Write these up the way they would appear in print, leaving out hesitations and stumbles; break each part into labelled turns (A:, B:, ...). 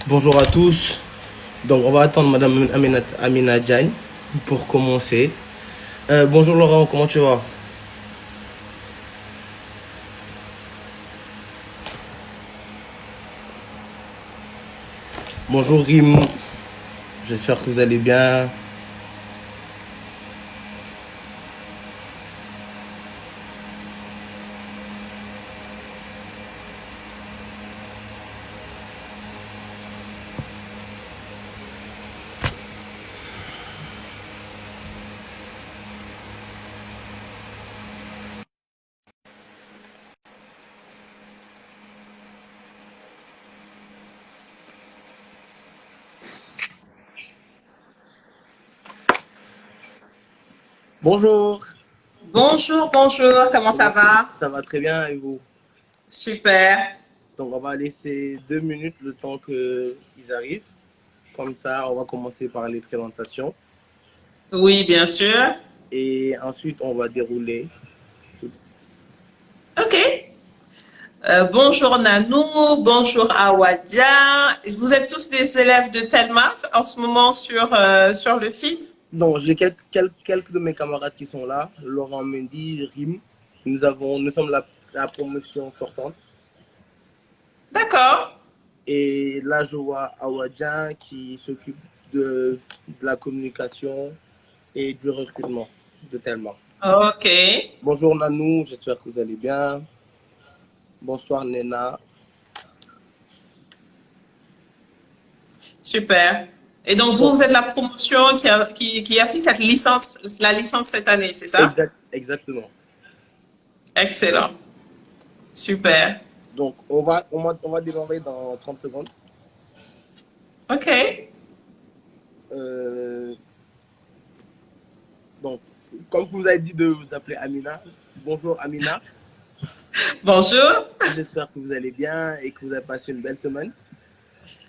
A: Bonjour à tous. Donc, on va attendre Madame Amina Diagne pour commencer. Bonjour Laurent, comment tu vas? Bonjour Rim, j'espère que vous allez bien. Bonjour,
B: Bonjour, bonjour, comment ça va?
A: ça va très bien et vous?
B: Super.
A: Donc, on va laisser 2 minutes le temps qu'ils arrivent. Comme ça, on va commencer par les présentations.
B: Oui, bien sûr.
A: Et ensuite, on va dérouler.
B: Ok. Bonjour Nanou, bonjour Awadia. Vous êtes tous des élèves de Telma en ce moment sur le feed?
A: Donc, j'ai quelques de mes camarades qui sont là. Laurent Mendy, Rim. Nous sommes la promotion sortante.
B: D'accord.
A: Et là, je vois Awadjan qui s'occupe de la communication et du recrutement de Telma.
B: Ok.
A: Bonjour Nanou, j'espère que vous allez bien. Bonsoir Nena.
B: Super. Et donc vous,
A: Donc,
B: vous êtes la promotion qui a fait la licence cette année, c'est ça?
A: exactement.
B: Excellent. Super.
A: Donc, on va démarrer dans 30 secondes.
B: Ok.
A: Euh, donc, comme vous avez dit de vous appeler Amina, bonjour Amina.
B: Bonjour.
A: J'espère que vous allez bien et que vous avez passé une belle semaine.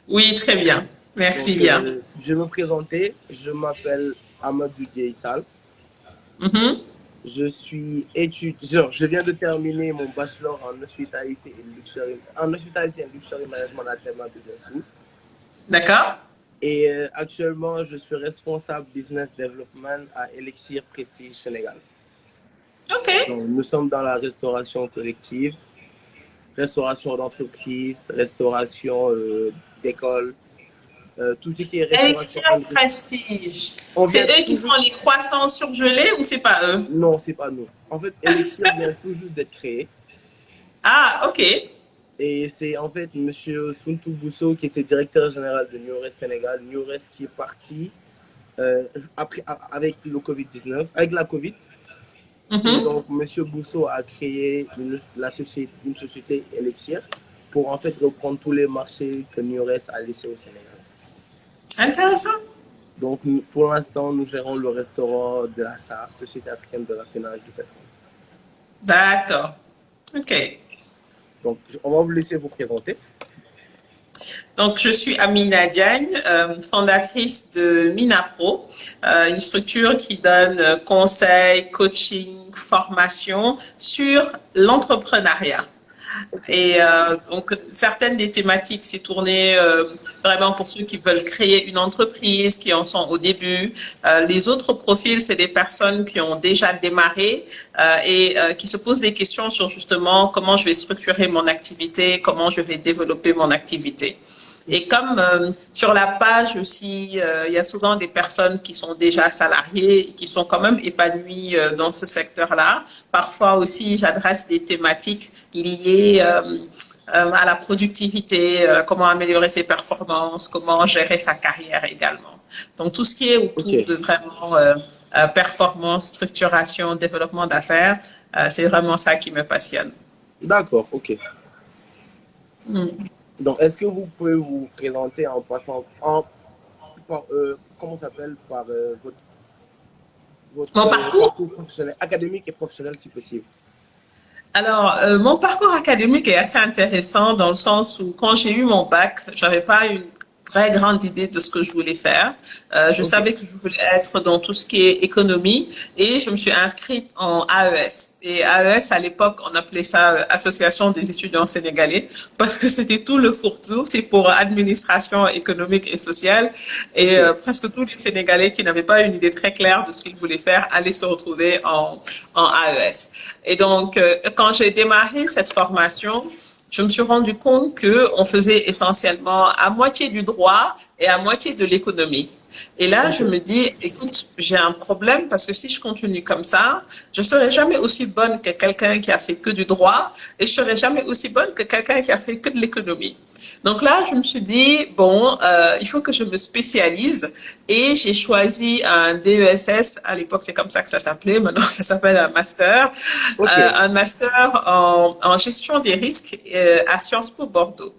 B: Oui, très bien. Merci
A: Donc,
B: bien.
A: je vais me présenter. Je m'appelle Amadou Sall.
B: Mhm.
A: Je suis étudiant. Je viens de terminer mon bachelor en hospitality and luxury management à Tema Business School.
B: D'accord.
A: Et actuellement, je suis responsable business development à Elixir Prestige Sénégal.
B: Ok.
A: Donc, nous sommes dans la restauration collective, restauration d'entreprise, restauration d'école, tout ce qui est restauration.
B: Elixir Prestige.
A: On
B: C'est
A: vient
B: eux qui
A: tout
B: font
A: juste.
B: les croissants surgelés ou c'est pas eux?
A: Non, c'est pas nous. En fait, Elixir vient tout juste d'être créé.
B: Ah, ok.
A: Et c'est en fait Monsieur Suntou Bousso qui était directeur général de Nures Sénégal. Nures qui est parti après, avec le Covid-19, avec la Covid. Et
B: Mhm.
A: donc, Monsieur Bousso a créé une société Elixir pour en fait reprendre tous les marchés que Nures a laissés au Sénégal.
B: Intéressant.
A: Donc, pour l'instant, nous gérons le restaurant de la SAR, Société africaine de raffinage du pétrole.
B: D'accord. Ok.
A: Donc, on va vous laisser vous présenter.
B: Donc, je suis Amina Diagne, fondatrice de Minapro, une structure qui donne conseils, coaching, formation sur l'entrepreneuriat. Et donc, certaines des thématiques, c'est tourné vraiment pour ceux qui veulent créer une entreprise, qui en sont au début. Les autres profils, c'est des personnes qui ont déjà démarré et qui se posent des questions sur justement comment je vais structurer mon activité, comment je vais développer mon activité. Et comme sur la page aussi, il y a souvent des personnes qui sont déjà salariées, qui sont quand même épanouies dans ce secteur-là. Parfois aussi, j'adresse des thématiques liées à la productivité, comment améliorer ses performances, comment gérer sa carrière également. Donc tout ce qui est
A: Ok,
B: autour de vraiment performance, structuration, développement d'affaires, c'est vraiment ça qui me passionne.
A: d'accord, ok.
B: Mm.
A: Donc, est-ce que vous pouvez vous présenter en passant, comment ça s'appelle, par votre
B: Mon parcours?
A: parcours professionnel, académique et professionnel si possible?
B: Alors, mon parcours académique est assez intéressant dans le sens où quand j'ai eu mon bac, j'avais pas une très grande idée de ce que je voulais faire. Je
A: Ok,
B: savais que je voulais être dans tout ce qui est économie et je me suis inscrite en AES. Et AES, à l'époque, on appelait ça Association des étudiants sénégalais parce que c'était tout le fourre-tout. C'est pour administration économique et sociale. Et
A: ok,
B: presque tous les Sénégalais qui n'avaient pas une idée très claire de ce qu'ils voulaient faire allaient se retrouver en AES. Et donc, quand j'ai démarré cette formation, je me suis rendu compte que on faisait essentiellement à moitié du droit et à moitié de l'économie. Et là, je
A: ok,
B: me dis, écoute, j'ai un problème parce que si je continue comme ça, je serai jamais aussi bonne que quelqu'un qui a fait que du droit et je serai jamais aussi bonne que quelqu'un qui a fait que de l'économie. Donc là, je me suis dit, bon, il faut que je me spécialise et j'ai choisi un DESS. À l'époque, c'est comme ça que ça s'appelait. Maintenant, ça s'appelle
A: ok,
B: un master en gestion des risques à Sciences Po Bordeaux.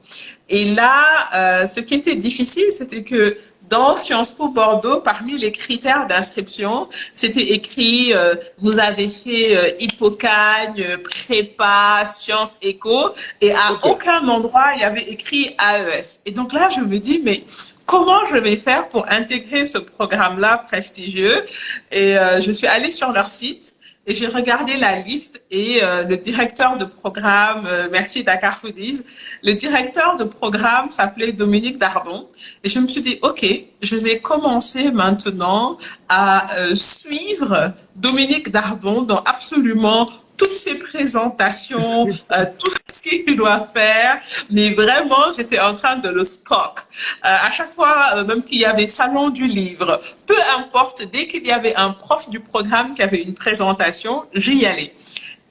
B: Et là, ce qui était difficile, c'était que dans Sciences Po Bordeaux, parmi les critères d'inscription, c'était écrit vous avez fait Hippocagne, prépa, sciences éco, et à
A: ok.
B: aucun endroit il y avait écrit AES. Et donc là, je me dis mais comment je vais faire pour intégrer ce programme-là prestigieux? Et je suis allée sur leur site. Et j'ai regardé la liste et le directeur de programme, merci Dakar Foodies, le directeur de programme s'appelait Dominique Dardon. Et je me suis dit, OK, je vais commencer maintenant à suivre Dominique Dardon dans absolument toutes ses présentations, tout ce qu'il doit faire, mais vraiment, j'étais en train de le stock. À chaque fois, même qu'il y avait salon du livre, peu importe, dès qu'il y avait un prof du programme qui avait une présentation, j'y allais.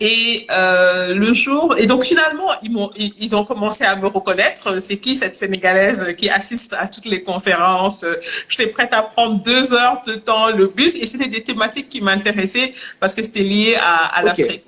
B: Et le jour, et donc finalement, ils ont commencé à me reconnaître. C'est qui cette Sénégalaise qui assiste à toutes les conférences? J'étais prête à prendre 2 heures de temps le bus, et c'était des thématiques qui m'intéressaient parce que c'était lié à
A: Ok,
B: l'Afrique.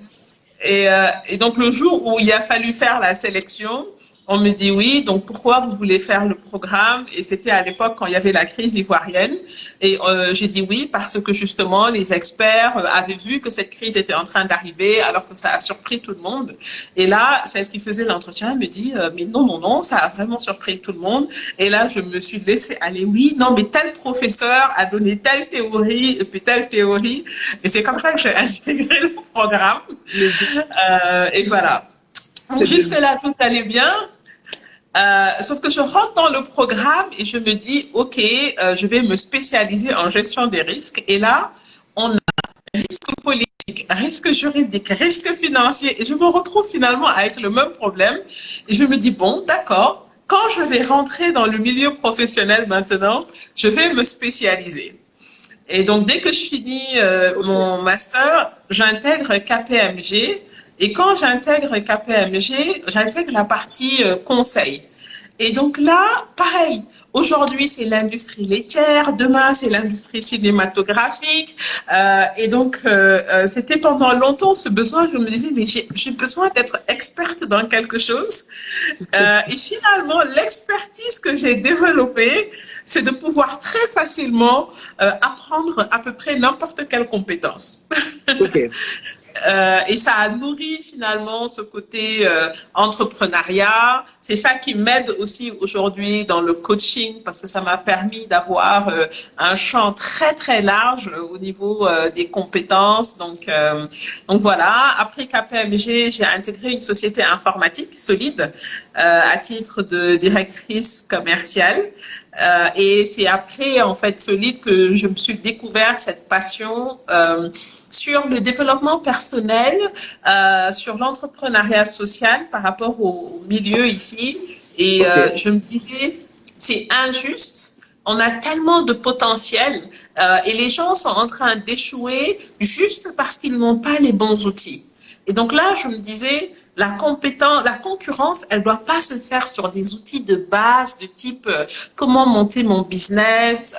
B: Et donc le jour où il a fallu faire la sélection, on me dit oui, donc pourquoi vous voulez faire le programme? Et c'était à l'époque quand il y avait la crise ivoirienne. Et j'ai dit oui parce que justement les experts avaient vu que cette crise était en train d'arriver alors que ça a surpris tout le monde. Et là, celle qui faisait l'entretien me dit mais non, non, non, ça a vraiment surpris tout le monde. Et là, je me suis laissée aller, oui, non, mais tel professeur a donné telle théorie et puis telle théorie. Et c'est comme ça que j'ai intégré le programme.
A: mais
B: Et voilà. Donc
A: c'est bien.
B: jusque-là, tout allait bien. Sauf que je rentre dans le programme et je me dis, OK, je vais me spécialiser en gestion des risques. Et là, on a risque politique, risque juridique, risque financier. Et je me retrouve finalement avec le même problème. Et je me dis, bon, d'accord, quand je vais rentrer dans le milieu professionnel maintenant, je vais me spécialiser. Et donc, dès que je finis
A: Ok,
B: mon master, j'intègre KPMG. Et quand j'intègre KPMG, j'intègre la partie conseil. Et donc là, pareil, aujourd'hui c'est l'industrie laitière, demain c'est l'industrie cinématographique. Et donc c'était pendant longtemps ce besoin, je me disais mais j'ai besoin d'être experte dans quelque chose. Et finalement, l'expertise que j'ai développée, c'est de pouvoir très facilement apprendre à peu près n'importe quelle compétence.
A: ok,
B: Et ça a nourri finalement ce côté entrepreneuriat. C'est ça qui m'aide aussi aujourd'hui dans le coaching parce que ça m'a permis d'avoir un champ très très large au niveau des compétences. Donc voilà. Après KPMG, j'ai intégré une société informatique solide à titre de directrice commerciale. Et c'est après, en fait, Solide que je me suis découvert cette passion sur le développement personnel, sur l'entrepreneuriat social par rapport au milieu ici. Et
A: ok,
B: je me disais, c'est injuste. On a tellement de potentiel et les gens sont en train d'échouer juste parce qu'ils n'ont pas les bons outils. Et donc là, je me disais, la concurrence, elle doit pas se faire sur des outils de base de type comment monter mon business.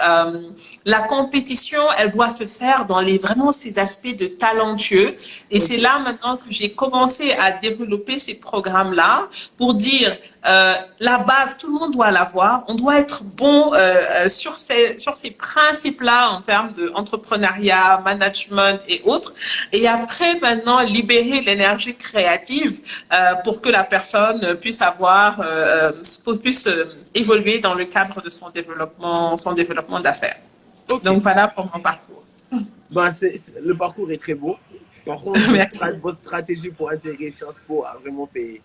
B: La compétition, elle doit se faire dans vraiment ces aspects de talentueux. Et
A: ok,
B: c'est là maintenant que j'ai commencé à développer ces programmes-là pour dire La base, tout le monde doit l'avoir. On doit être bon sur ces principes-là en termes d'entrepreneuriat, management et autres. Et après, maintenant, libérer l'énergie créative pour que la personne puisse évoluer dans le cadre de son développement d'affaires.
A: Ok.
B: Donc voilà pour mon parcours.
A: Ben, le parcours est très beau. Par contre,
B: Merci.
A: votre stratégie pour intégrer Sciences Po a vraiment payé.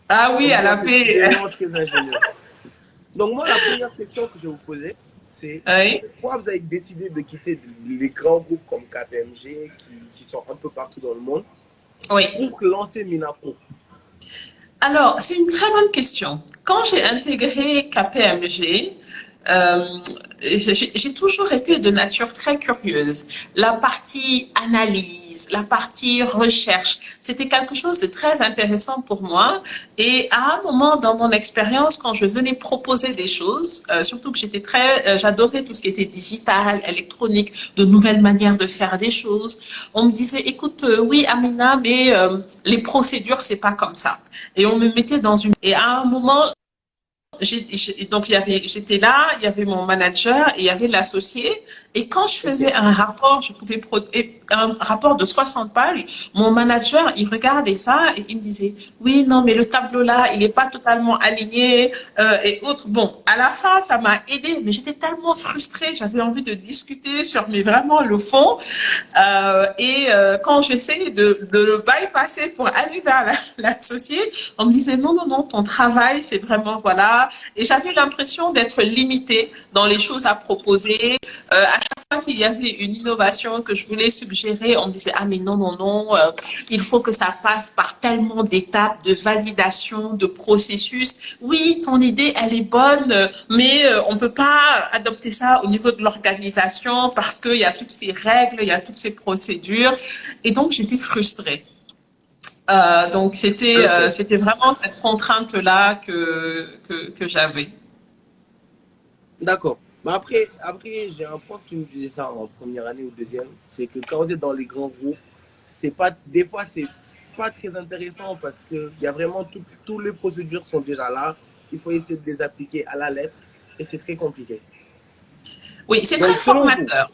B: Ah oui,
A: On
B: à la
A: voit que c'est
B: paix.
A: vraiment très ingénieux. Donc moi, la première question que je vais vous poser, c'est
B: Oui.
A: pourquoi vous avez décidé de quitter les grands groupes comme KPMG, qui sont un peu partout dans le monde,
B: Oui.
A: pour lancer Minapro?
B: Alors, c'est une très bonne question. Quand j'ai intégré KPMG, euh, j'ai toujours été de nature très curieuse. La partie analyse, la partie recherche, c'était quelque chose de très intéressant pour moi. Et à un moment dans mon expérience, quand je venais proposer des choses, surtout que j'adorais tout ce qui était digital, électronique, de nouvelles manières de faire des choses. On me disait, écoute, oui, Amina, mais les procédures, c'est pas comme ça. Et on me mettait dans une. Et à un moment, donc j'étais là, il y avait mon manager et il y avait l'associé. Et quand je
A: Ok.
B: faisais un rapport, un rapport de 60 pages. Mon manager, il regardait ça et il me disait, oui, non, mais le tableau là, il n'est pas totalement aligné et autres. Bon, à la fin, ça m'a aidé, mais j'étais tellement frustrée, j'avais envie de discuter sur mais vraiment le fond. Quand j'essayais de le bypasser pour aller vers l'associé, on me disait non, non, non, ton travail, c'est vraiment voilà. Et j'avais l'impression d'être limitée dans les choses à proposer. À chaque fois qu'il y avait une innovation que je voulais suggérer, on me disait ah mais non, non, non, il faut que ça passe par tellement d'étapes de validation, de processus. Oui, ton idée, elle est bonne, mais on peut pas adopter ça au niveau de l'organisation parce qu'il y a toutes ces règles, il y a toutes ces procédures. Et donc, j'étais frustrée. Donc,
A: Ok.
B: c'était vraiment cette contrainte-là que j'avais.
A: D'accord. Mais après j'ai un prof qui me disait ça en première année ou deuxième, c'est que quand vous êtes dans les grands groupes, des fois, c'est pas très intéressant parce que il y a vraiment toutes les procédures sont déjà là. Il faut essayer de les appliquer à la lettre et c'est très compliqué.
B: Oui, c'est très
A: Donc, selon vous,
B: formateur.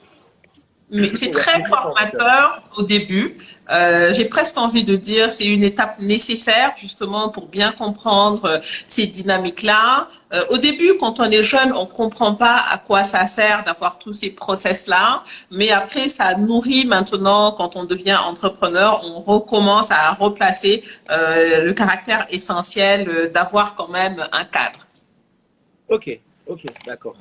B: Mais c'est
A: ouais,
B: très
A: c'est très formateur.
B: formateur au début. J'ai presque envie de dire c'est une étape nécessaire justement pour bien comprendre ces dynamiques-là. Au début, quand on est jeune, on comprend pas à quoi ça sert d'avoir tous ces process-là. Mais après, ça nourrit maintenant quand on devient entrepreneur. On recommence à replacer le caractère essentiel d'avoir quand même un cadre.
A: Ok, ok, d'accord.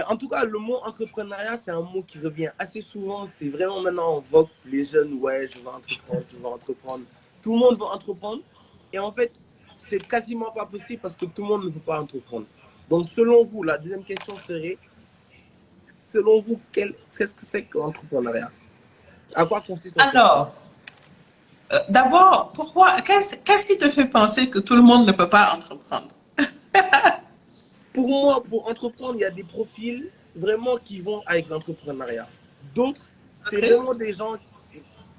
A: En tout cas, le mot entrepreneuriat, c'est un mot qui revient assez souvent. C'est vraiment maintenant en vogue. Les jeunes, ouais, je vais entreprendre, je vais entreprendre. Tout le monde veut entreprendre. Et en fait, c'est quasiment pas possible parce que tout le monde ne peut pas entreprendre. Donc, selon vous, la deuxième question serait, selon vous, qu'est-ce que c'est que l'entrepreneuriat? À quoi consiste l'entrepreneuriat?
B: Alors, d'abord, qu'est-ce qui te fait penser que tout le monde ne peut pas entreprendre?
A: Pour moi, pour entreprendre, il y a des profils vraiment qui vont avec l'entrepreneuriat. D'autres, c'est
B: Ok.
A: vraiment des gens,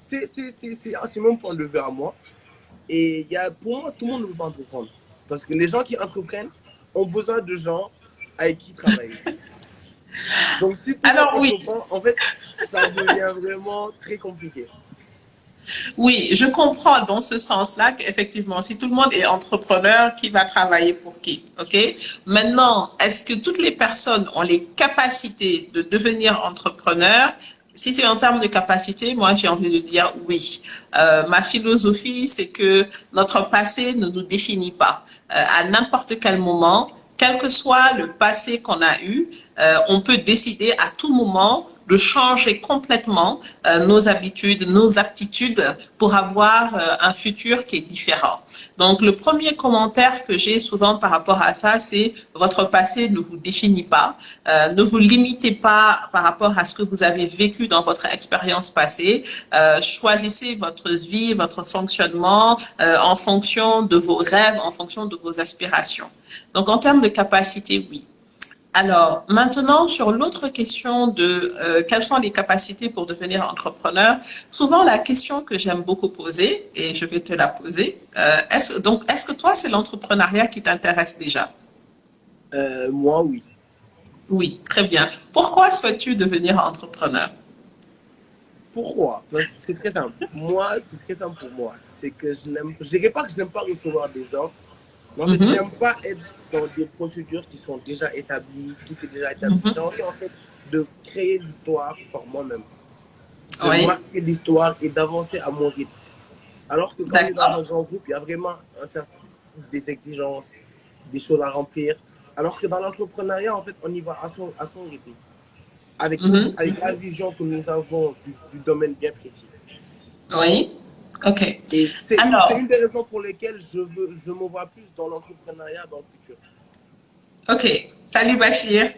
A: c'est mon point de vue à moi. Et pour moi, tout le monde ne peut pas entreprendre. Parce que les gens qui entreprennent ont besoin de gens avec qui travailler. Donc, si tout le monde
B: Alors oui,
A: entreprend, en fait, ça devient vraiment très compliqué.
B: oui, je comprends dans ce sens-là qu'effectivement, si tout le monde est entrepreneur, qui va travailler pour qui? OK? Maintenant, est-ce que toutes les personnes ont les capacités de devenir entrepreneur? Si c'est en termes de capacité, moi, j'ai envie de dire oui. Ma philosophie, c'est que notre passé ne nous définit pas. À n'importe quel moment, quel que soit le passé qu'on a eu, on peut décider à tout moment de changer complètement nos habitudes, nos aptitudes pour avoir un futur qui est différent. Donc, le premier commentaire que j'ai souvent par rapport à ça, c'est votre passé ne vous définit pas. Ne vous limitez pas par rapport à ce que vous avez vécu dans votre expérience passée. Choisissez votre vie, votre fonctionnement en fonction de vos rêves, en fonction de vos aspirations. Donc, en termes de capacité, oui. Alors, maintenant, sur l'autre question de quelles sont les capacités pour devenir entrepreneur, souvent la question que j'aime beaucoup poser, et je vais te la poser, est-ce que toi, c'est l'entrepreneuriat qui t'intéresse déjà?
A: Moi, oui.
B: Oui, très bien. Pourquoi souhaites-tu devenir entrepreneur?
A: Pourquoi? Parce que c'est très simple. Moi, c'est très simple pour moi. C'est que je dirais pas que je n'aime pas recevoir des ordres, mais en fait,
B: Mhm,
A: j'aime pas être dans des procédures qui sont déjà établies, tout est déjà établi. J'ai
B: mhm.
A: envie, en fait, de créer l'histoire par moi-même, de
B: Oui,
A: marquer l'histoire et d'avancer à mon rythme. Alors que quand on est dans
B: d'accord.
A: un grand groupe, il y a vraiment des exigences, des choses à remplir. Alors que dans l'entrepreneuriat, en fait, on y va à son rythme,
B: Mhm,
A: avec la vision que nous avons du domaine bien précis.
B: oui, ok.
A: Et c'est
B: Alors,
A: une des raisons pour lesquelles je me vois plus dans l'entrepreneuriat dans le futur.
B: ok. Salut Bachir.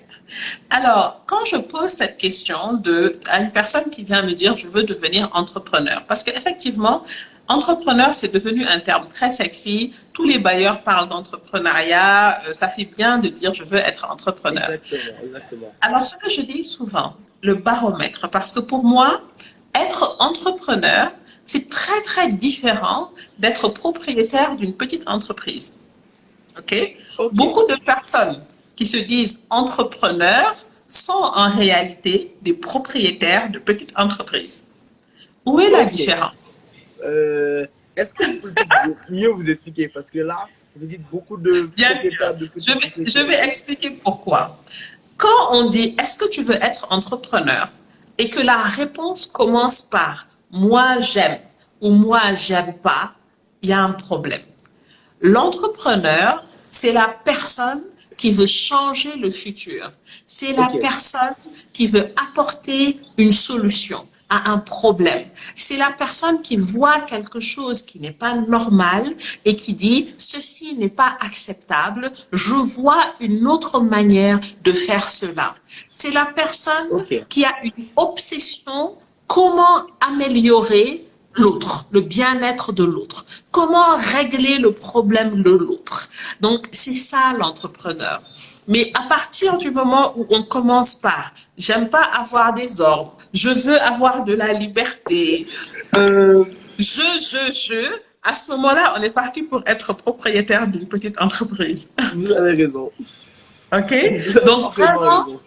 B: Alors, quand je pose cette question à une personne qui vient me dire je veux devenir entrepreneur, parce qu'effectivement, entrepreneur, c'est devenu un terme très sexy. Tous les bailleurs parlent d'entrepreneuriat. Ça fait bien de dire je veux être entrepreneur.
A: Exactement, exactement.
B: Alors, ce que je dis souvent, le baromètre, parce que pour moi, être entrepreneur, c'est très, très différent d'être propriétaire d'une petite entreprise. OK?
A: Ok,
B: Beaucoup de personnes qui se disent entrepreneurs sont en réalité des propriétaires de petites entreprises. Où est la
A: ok.
B: différence?
A: Euh, Est-ce que vous pouvez mieux vous expliquer? Parce que là, vous dites beaucoup de
B: Bien sûr,
A: propriétaires de petites
B: je
A: sociétés.
B: vais expliquer pourquoi. Quand on dit est-ce que tu veux être entrepreneur et que la réponse commence par moi j'aime ou moi j'aime pas, il y a un problème. L'entrepreneur, c'est la personne qui veut changer le futur. C'est la
A: Ok,
B: personne qui veut apporter une solution à un problème. C'est la personne qui voit quelque chose qui n'est pas normal et qui dit ceci n'est pas acceptable, je vois une autre manière de faire cela. C'est la personne
A: ok,
B: qui a une obsession comment améliorer l'autre, le bien-être de l'autre, comment régler le problème de l'autre. Donc, c'est ça l'entrepreneur. Mais à partir du moment où on commence par j'aime pas avoir des ordres, je veux avoir de la liberté, à ce moment-là, on est parti pour être propriétaire d'une petite entreprise.
A: vous avez raison.
B: OK?
A: Vous avez
B: Donc,
A: parfaitement
B: vraiment,
A: raison.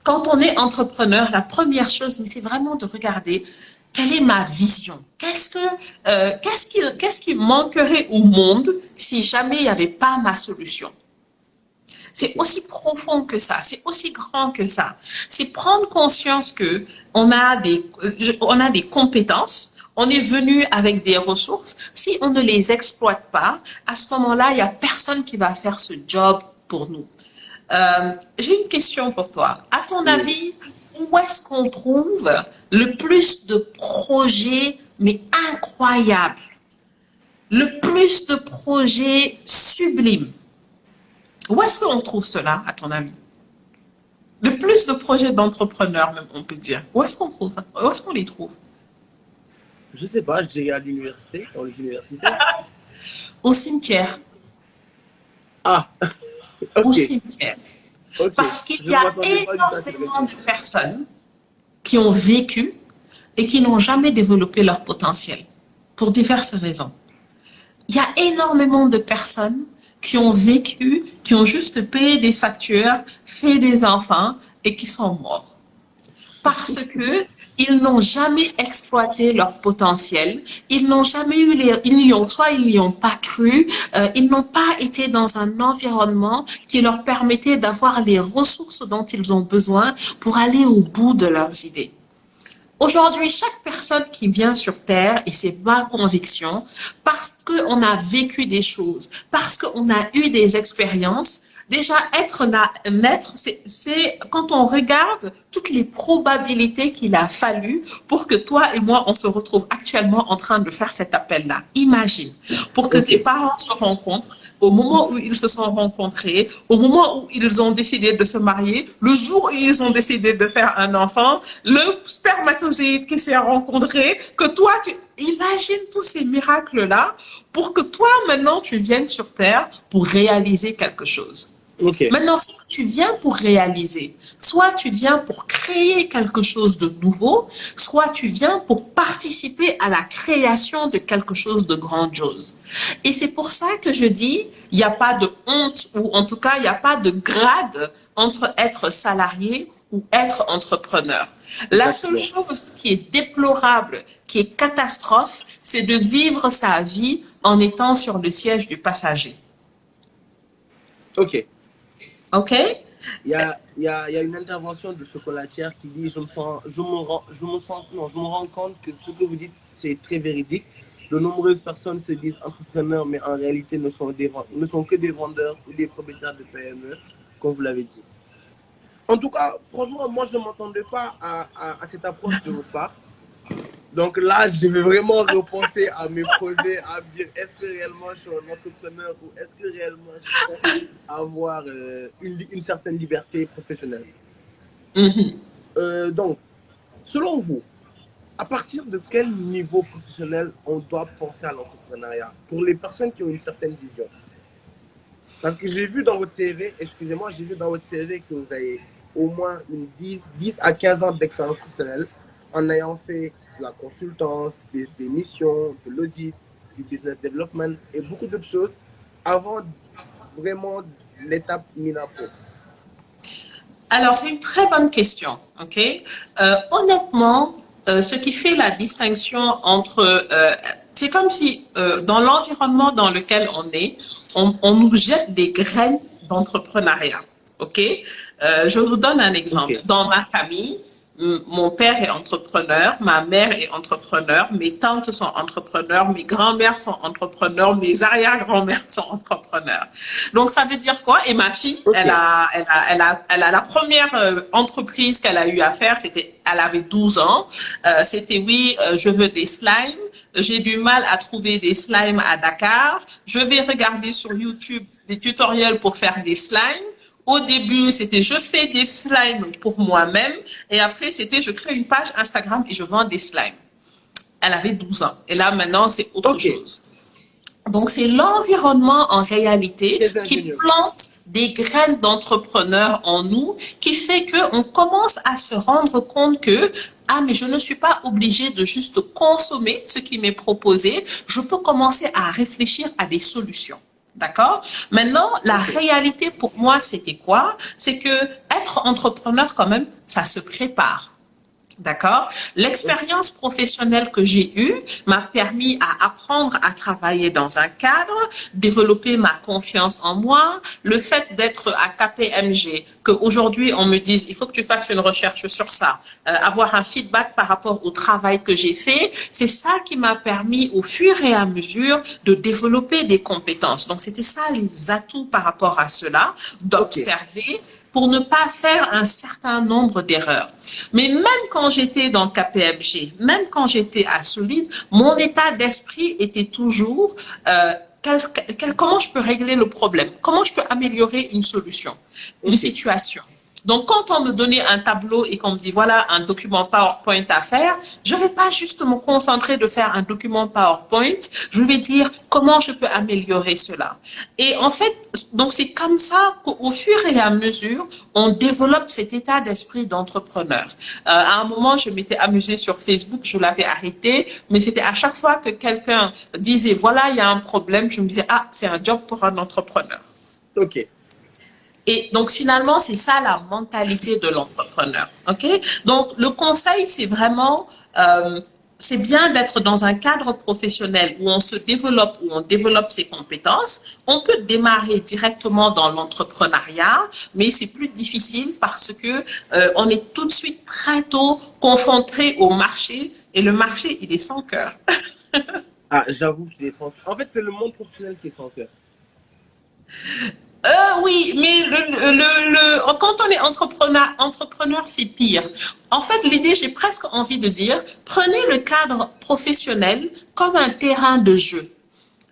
B: quand on est entrepreneur, la première chose, c'est vraiment de regarder quelle est ma vision. Qu'est-ce qui manquerait au monde si jamais il n'y avait pas ma solution? C'est
A: Ok,
B: aussi profond que ça, c'est aussi grand que ça. C'est prendre conscience que on a des compétences, on est venu avec des ressources. Si on ne les exploite pas, à ce moment-là, il n'y a personne qui va faire ce job pour nous. J'ai une question pour toi. À ton
A: oui.
B: avis, où est-ce qu'on trouve le plus de projets, mais incroyables, le plus de projets sublimes? Où est-ce qu'on trouve cela, à ton avis? Le plus de projets d'entrepreneurs, même, on peut dire. Où est-ce qu'on trouve ça? Où est-ce qu'on les trouve?
A: Je sais pas, je dirais à l'université, dans les universités.
B: Au cimetière.
A: Ah,
B: Au
A: ok,
B: cimetière.
A: ok.
B: Parce qu'il
A: Je
B: y
A: ne
B: a
A: m'attendais pas du tout à cette
B: énormément de
A: réponse.
B: personnes qui ont vécu et qui n'ont jamais développé leur potentiel pour diverses raisons. Il y a énormément de personnes qui ont vécu, qui ont juste payé des factures, fait des enfants et qui sont morts parce que ils n'ont jamais exploité leur potentiel, ils n'ont jamais eu soit ils n'y ont pas cru, ils n'ont pas été dans un environnement qui leur permettait d'avoir les ressources dont ils ont besoin pour aller au bout de leurs idées. Aujourd'hui, chaque personne qui vient sur Terre, et c'est ma conviction, parce qu'on a vécu des choses, parce qu'on a eu des expériences, déjà être là, naître, c'est quand on regarde toutes les probabilités qu'il a fallu pour que toi et moi, on se retrouve actuellement en train de faire cet appel-là. Imagine, pour que
A: Ok,
B: tes parents se rencontrent, au moment où ils se sont rencontrés, au moment où ils ont décidé de se marier, le jour où ils ont décidé de faire un enfant, le spermatozoïde qui s'est rencontré, que toi, tu imagines tous ces miracles-là pour que toi, maintenant, tu viennes sur Terre pour réaliser quelque chose.
A: Ok.
B: Maintenant, soit tu viens pour réaliser, soit tu viens pour créer quelque chose de nouveau, soit tu viens pour participer à la création de quelque chose de grandiose. Et c'est pour ça que je dis, il n'y a pas de honte, ou en tout cas, il n'y a pas de grade entre être salarié ou être entrepreneur. La seule
A: Exactement.
B: chose qui est déplorable, qui est catastrophe, c'est de vivre sa vie en étant sur le siège du passager.
A: Ok.
B: OK?
A: Il y a une intervention de chocolatière qui dit je me rends compte que ce que vous dites, c'est très véridique. De nombreuses personnes se disent entrepreneurs, mais en réalité ne sont que des vendeurs ou des propriétaires de PME, comme vous l'avez dit. En tout cas, franchement, moi, je ne m'attendais pas à cette approche de votre part. Donc là, je vais vraiment repenser à mes projets, à me dire est-ce que réellement je suis un entrepreneur ou est-ce que réellement je peux avoir une certaine liberté professionnelle.
B: Mhm.
A: Donc, selon vous, à partir de quel niveau professionnel on doit penser à l'entrepreneuriat pour les personnes qui ont une certaine vision? Parce que j'ai vu dans votre CV, excusez-moi, j'ai vu dans votre CV que vous avez au moins 10 à 15 ans d'expérience professionnelle en ayant fait de la consultance, des missions, de l'audit, du business development et beaucoup d'autres choses avant vraiment l'étape Minapo.
B: Alors, c'est une très bonne question, OK? Honnêtement, ce qui fait la distinction entre... c'est comme si dans l'environnement dans lequel on nous jette des graines d'entrepreneuriat, OK? Je vous donne un exemple.
A: Ok,
B: Dans ma famille, mon père est entrepreneur, ma mère est entrepreneur, mes tantes sont entrepreneurs, mes grands-mères sont entrepreneurs, mes arrière-grands-mères sont entrepreneurs. Donc ça veut dire quoi? Et ma fille,
A: ok,
B: elle a la première entreprise qu'elle a eu à faire, elle avait 12 ans. C'était oui, je veux des slimes. J'ai du mal à trouver des slimes à Dakar. Je vais regarder sur YouTube des tutoriels pour faire des slimes. Au début, c'était je fais des slimes pour moi-même et après, c'était je crée une page Instagram et je vends des slimes. Elle avait 12 ans et là, maintenant, c'est autre
A: ok.
B: chose. Donc, c'est l'environnement en réalité
A: Très
B: qui
A: ingénieux.
B: plante des graines d'entrepreneurs en nous, qui fait qu'on commence à se rendre compte que ah, mais je ne suis pas obligée de juste consommer ce qui m'est proposé. Je peux commencer à réfléchir à des solutions. D'accord? Maintenant, la
A: Ok,
B: réalité pour moi, c'était quoi? C'est que être entrepreneur, quand même, ça se prépare. D'accord?
A: ok,
B: L'expérience professionnelle que j'ai eue m'a permis à apprendre à travailler dans un cadre, développer ma confiance en moi, le fait d'être à KPMG, qu'aujourd'hui on me dise il faut que tu fasses une recherche sur ça, avoir un feedback par rapport au travail que j'ai fait, c'est ça qui m'a permis au fur et à mesure de développer des compétences. Donc c'était ça les atouts par rapport à cela,
A: ok,
B: d'observer pour ne pas faire un certain nombre d'erreurs. Mais même quand j'étais dans KPMG, même quand j'étais à Solide, mon état d'esprit était toujours comment je peux régler le problème, comment je peux améliorer une solution, une
A: ok,
B: situation. Donc, quand on me donnait un tableau et qu'on me dit, voilà, un document PowerPoint à faire, je ne vais pas juste me concentrer de faire un document PowerPoint, je vais dire comment je peux améliorer cela. Et en fait, donc c'est comme ça qu'au fur et à mesure, on développe cet état d'esprit d'entrepreneur. À un moment, je m'étais amusée sur Facebook, je l'avais arrêté, mais c'était à chaque fois que quelqu'un disait, voilà, il y a un problème, je me disais, ah, c'est un job pour un entrepreneur.
A: ok.
B: Et donc finalement, c'est ça la mentalité de l'entrepreneur. OK? Donc le conseil, c'est vraiment, c'est bien d'être dans un cadre professionnel où on se développe, où on développe ses compétences. On peut démarrer directement dans l'entrepreneuriat, mais c'est plus difficile parce que on est tout de suite très tôt confronté au marché et le marché, il est sans cœur.
A: Ah, j'avoue qu'il est tranquille. En fait, c'est le monde professionnel qui est sans cœur.
B: Oui, mais quand on est entrepreneur, c'est pire. En fait, l'idée, j'ai presque envie de dire, prenez le cadre professionnel comme un terrain de jeu.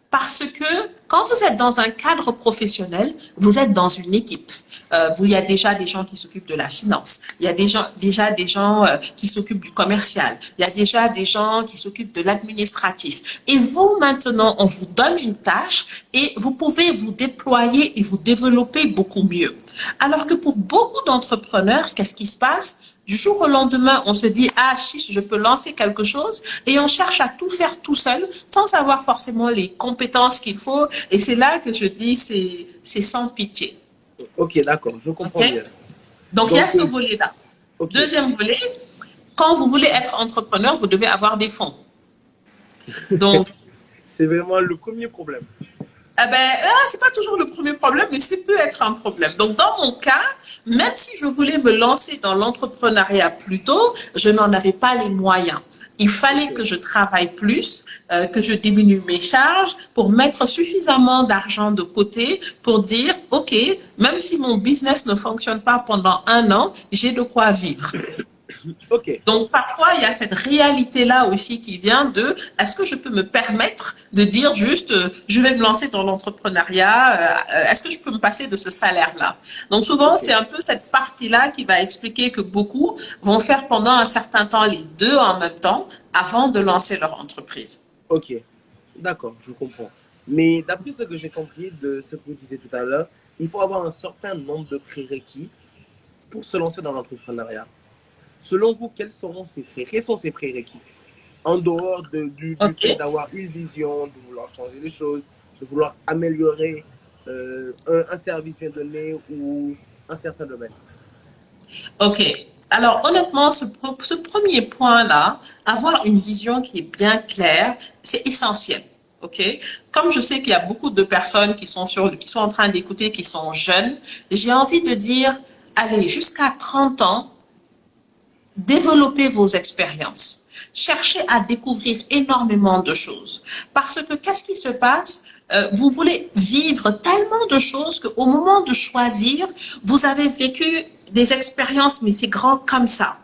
B: Parce que Quand vous êtes dans un cadre professionnel, vous êtes dans une équipe. Il y a déjà des gens qui s'occupent de la finance. Il y a déjà des gens qui s'occupent du commercial. Il y a déjà des gens qui s'occupent de l'administratif. Et vous, maintenant, on vous donne une tâche et vous pouvez vous déployer et vous développer beaucoup mieux. Alors que pour beaucoup d'entrepreneurs, qu'est-ce qui se passe? Du jour au lendemain, on se dit « Ah, chiche, je peux lancer quelque chose » et on cherche à tout faire tout seul sans avoir forcément les compétences qu'il faut. Et c'est là que je dis c'est sans pitié.
A: Ok, d'accord, je comprends
B: Okay?
A: bien.
B: Donc, il y a ce volet-là.
A: Ok,
B: Deuxième volet, quand vous voulez être entrepreneur, vous devez avoir des fonds. Donc,
A: c'est vraiment le premier problème.
B: c'est pas toujours le premier problème, mais ça peut être un problème. Donc, dans mon cas, même si je voulais me lancer dans l'entrepreneuriat plus tôt, je n'en avais pas les moyens. Il fallait que je travaille plus, que je diminue mes charges pour mettre suffisamment d'argent de côté pour dire, OK, même si mon business ne fonctionne pas pendant 1 an, j'ai de quoi vivre.
A: Ok,
B: Donc, parfois, il y a cette réalité-là aussi qui vient de est-ce que je peux me permettre de dire juste je vais me lancer dans l'entrepreneuriat, est-ce que je peux me passer de ce salaire-là? Donc, souvent, c'est un peu cette partie-là qui va expliquer que beaucoup vont faire pendant un certain temps les deux en même temps avant de lancer leur entreprise.
A: ok, d'accord, je comprends. Mais d'après ce que j'ai compris de ce que vous disiez tout à l'heure, il faut avoir un certain nombre de prérequis pour se lancer dans l'entrepreneuriat. Selon vous, quels sont ces prérequis? En dehors du fait
B: OK.
A: d'avoir une vision, de vouloir changer les choses, de vouloir améliorer un service bien donné ou un certain domaine.
B: OK. Alors, honnêtement, ce premier point-là, avoir une vision qui est bien claire, c'est essentiel. OK? Comme je sais qu'il y a beaucoup de personnes qui sont en train d'écouter, qui sont jeunes, j'ai envie de dire, allez, jusqu'à 30 ans, développez vos expériences. Cherchez à découvrir énormément de choses. Parce que qu'est-ce qui se passe? Vous voulez vivre tellement de choses qu'au moment de choisir, vous avez vécu des expériences, mais c'est grand comme ça.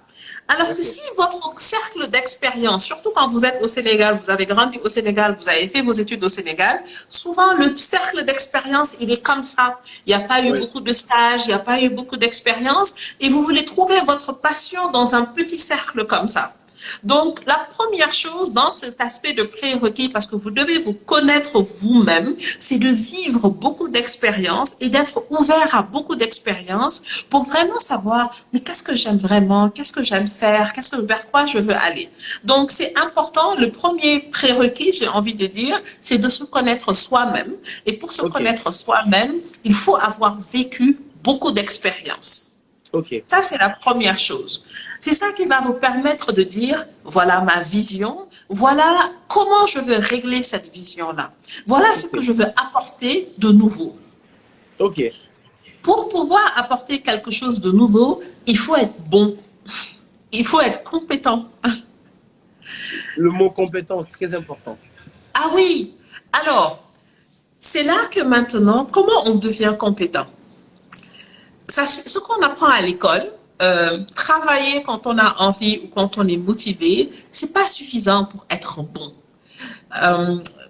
B: Alors que si votre cercle d'expérience, surtout quand vous êtes au Sénégal, vous avez grandi au Sénégal, vous avez fait vos études au Sénégal, souvent le cercle d'expérience, il est comme ça. Il n'y a pas eu
A: Oui.
B: beaucoup de stages, il n'y a pas eu beaucoup d'expérience, et vous voulez trouver votre passion dans un petit cercle comme ça. Donc, la première chose dans cet aspect de prérequis, parce que vous devez vous connaître vous-même, c'est de vivre beaucoup d'expériences et d'être ouvert à beaucoup d'expériences pour vraiment savoir, mais qu'est-ce que j'aime vraiment, qu'est-ce que j'aime faire, vers quoi je veux aller. Donc, c'est important. Le premier prérequis, j'ai envie de dire, c'est de se connaître soi-même. Et pour se connaître soi-même, il faut avoir vécu beaucoup d'expériences.
A: Ok.
B: Ça, c'est la première chose. C'est ça qui va vous permettre de dire, voilà ma vision, voilà comment je veux régler cette vision-là. Voilà ce que je veux apporter de nouveau.
A: Ok.
B: Pour pouvoir apporter quelque chose de nouveau, il faut être bon. Il faut être compétent.
A: Le mot compétence, très important.
B: Ah oui. Alors, c'est là que maintenant, comment on devient compétent? Ce qu'on apprend à l'école, travailler quand on a envie ou quand on est motivé, c'est pas suffisant pour être bon.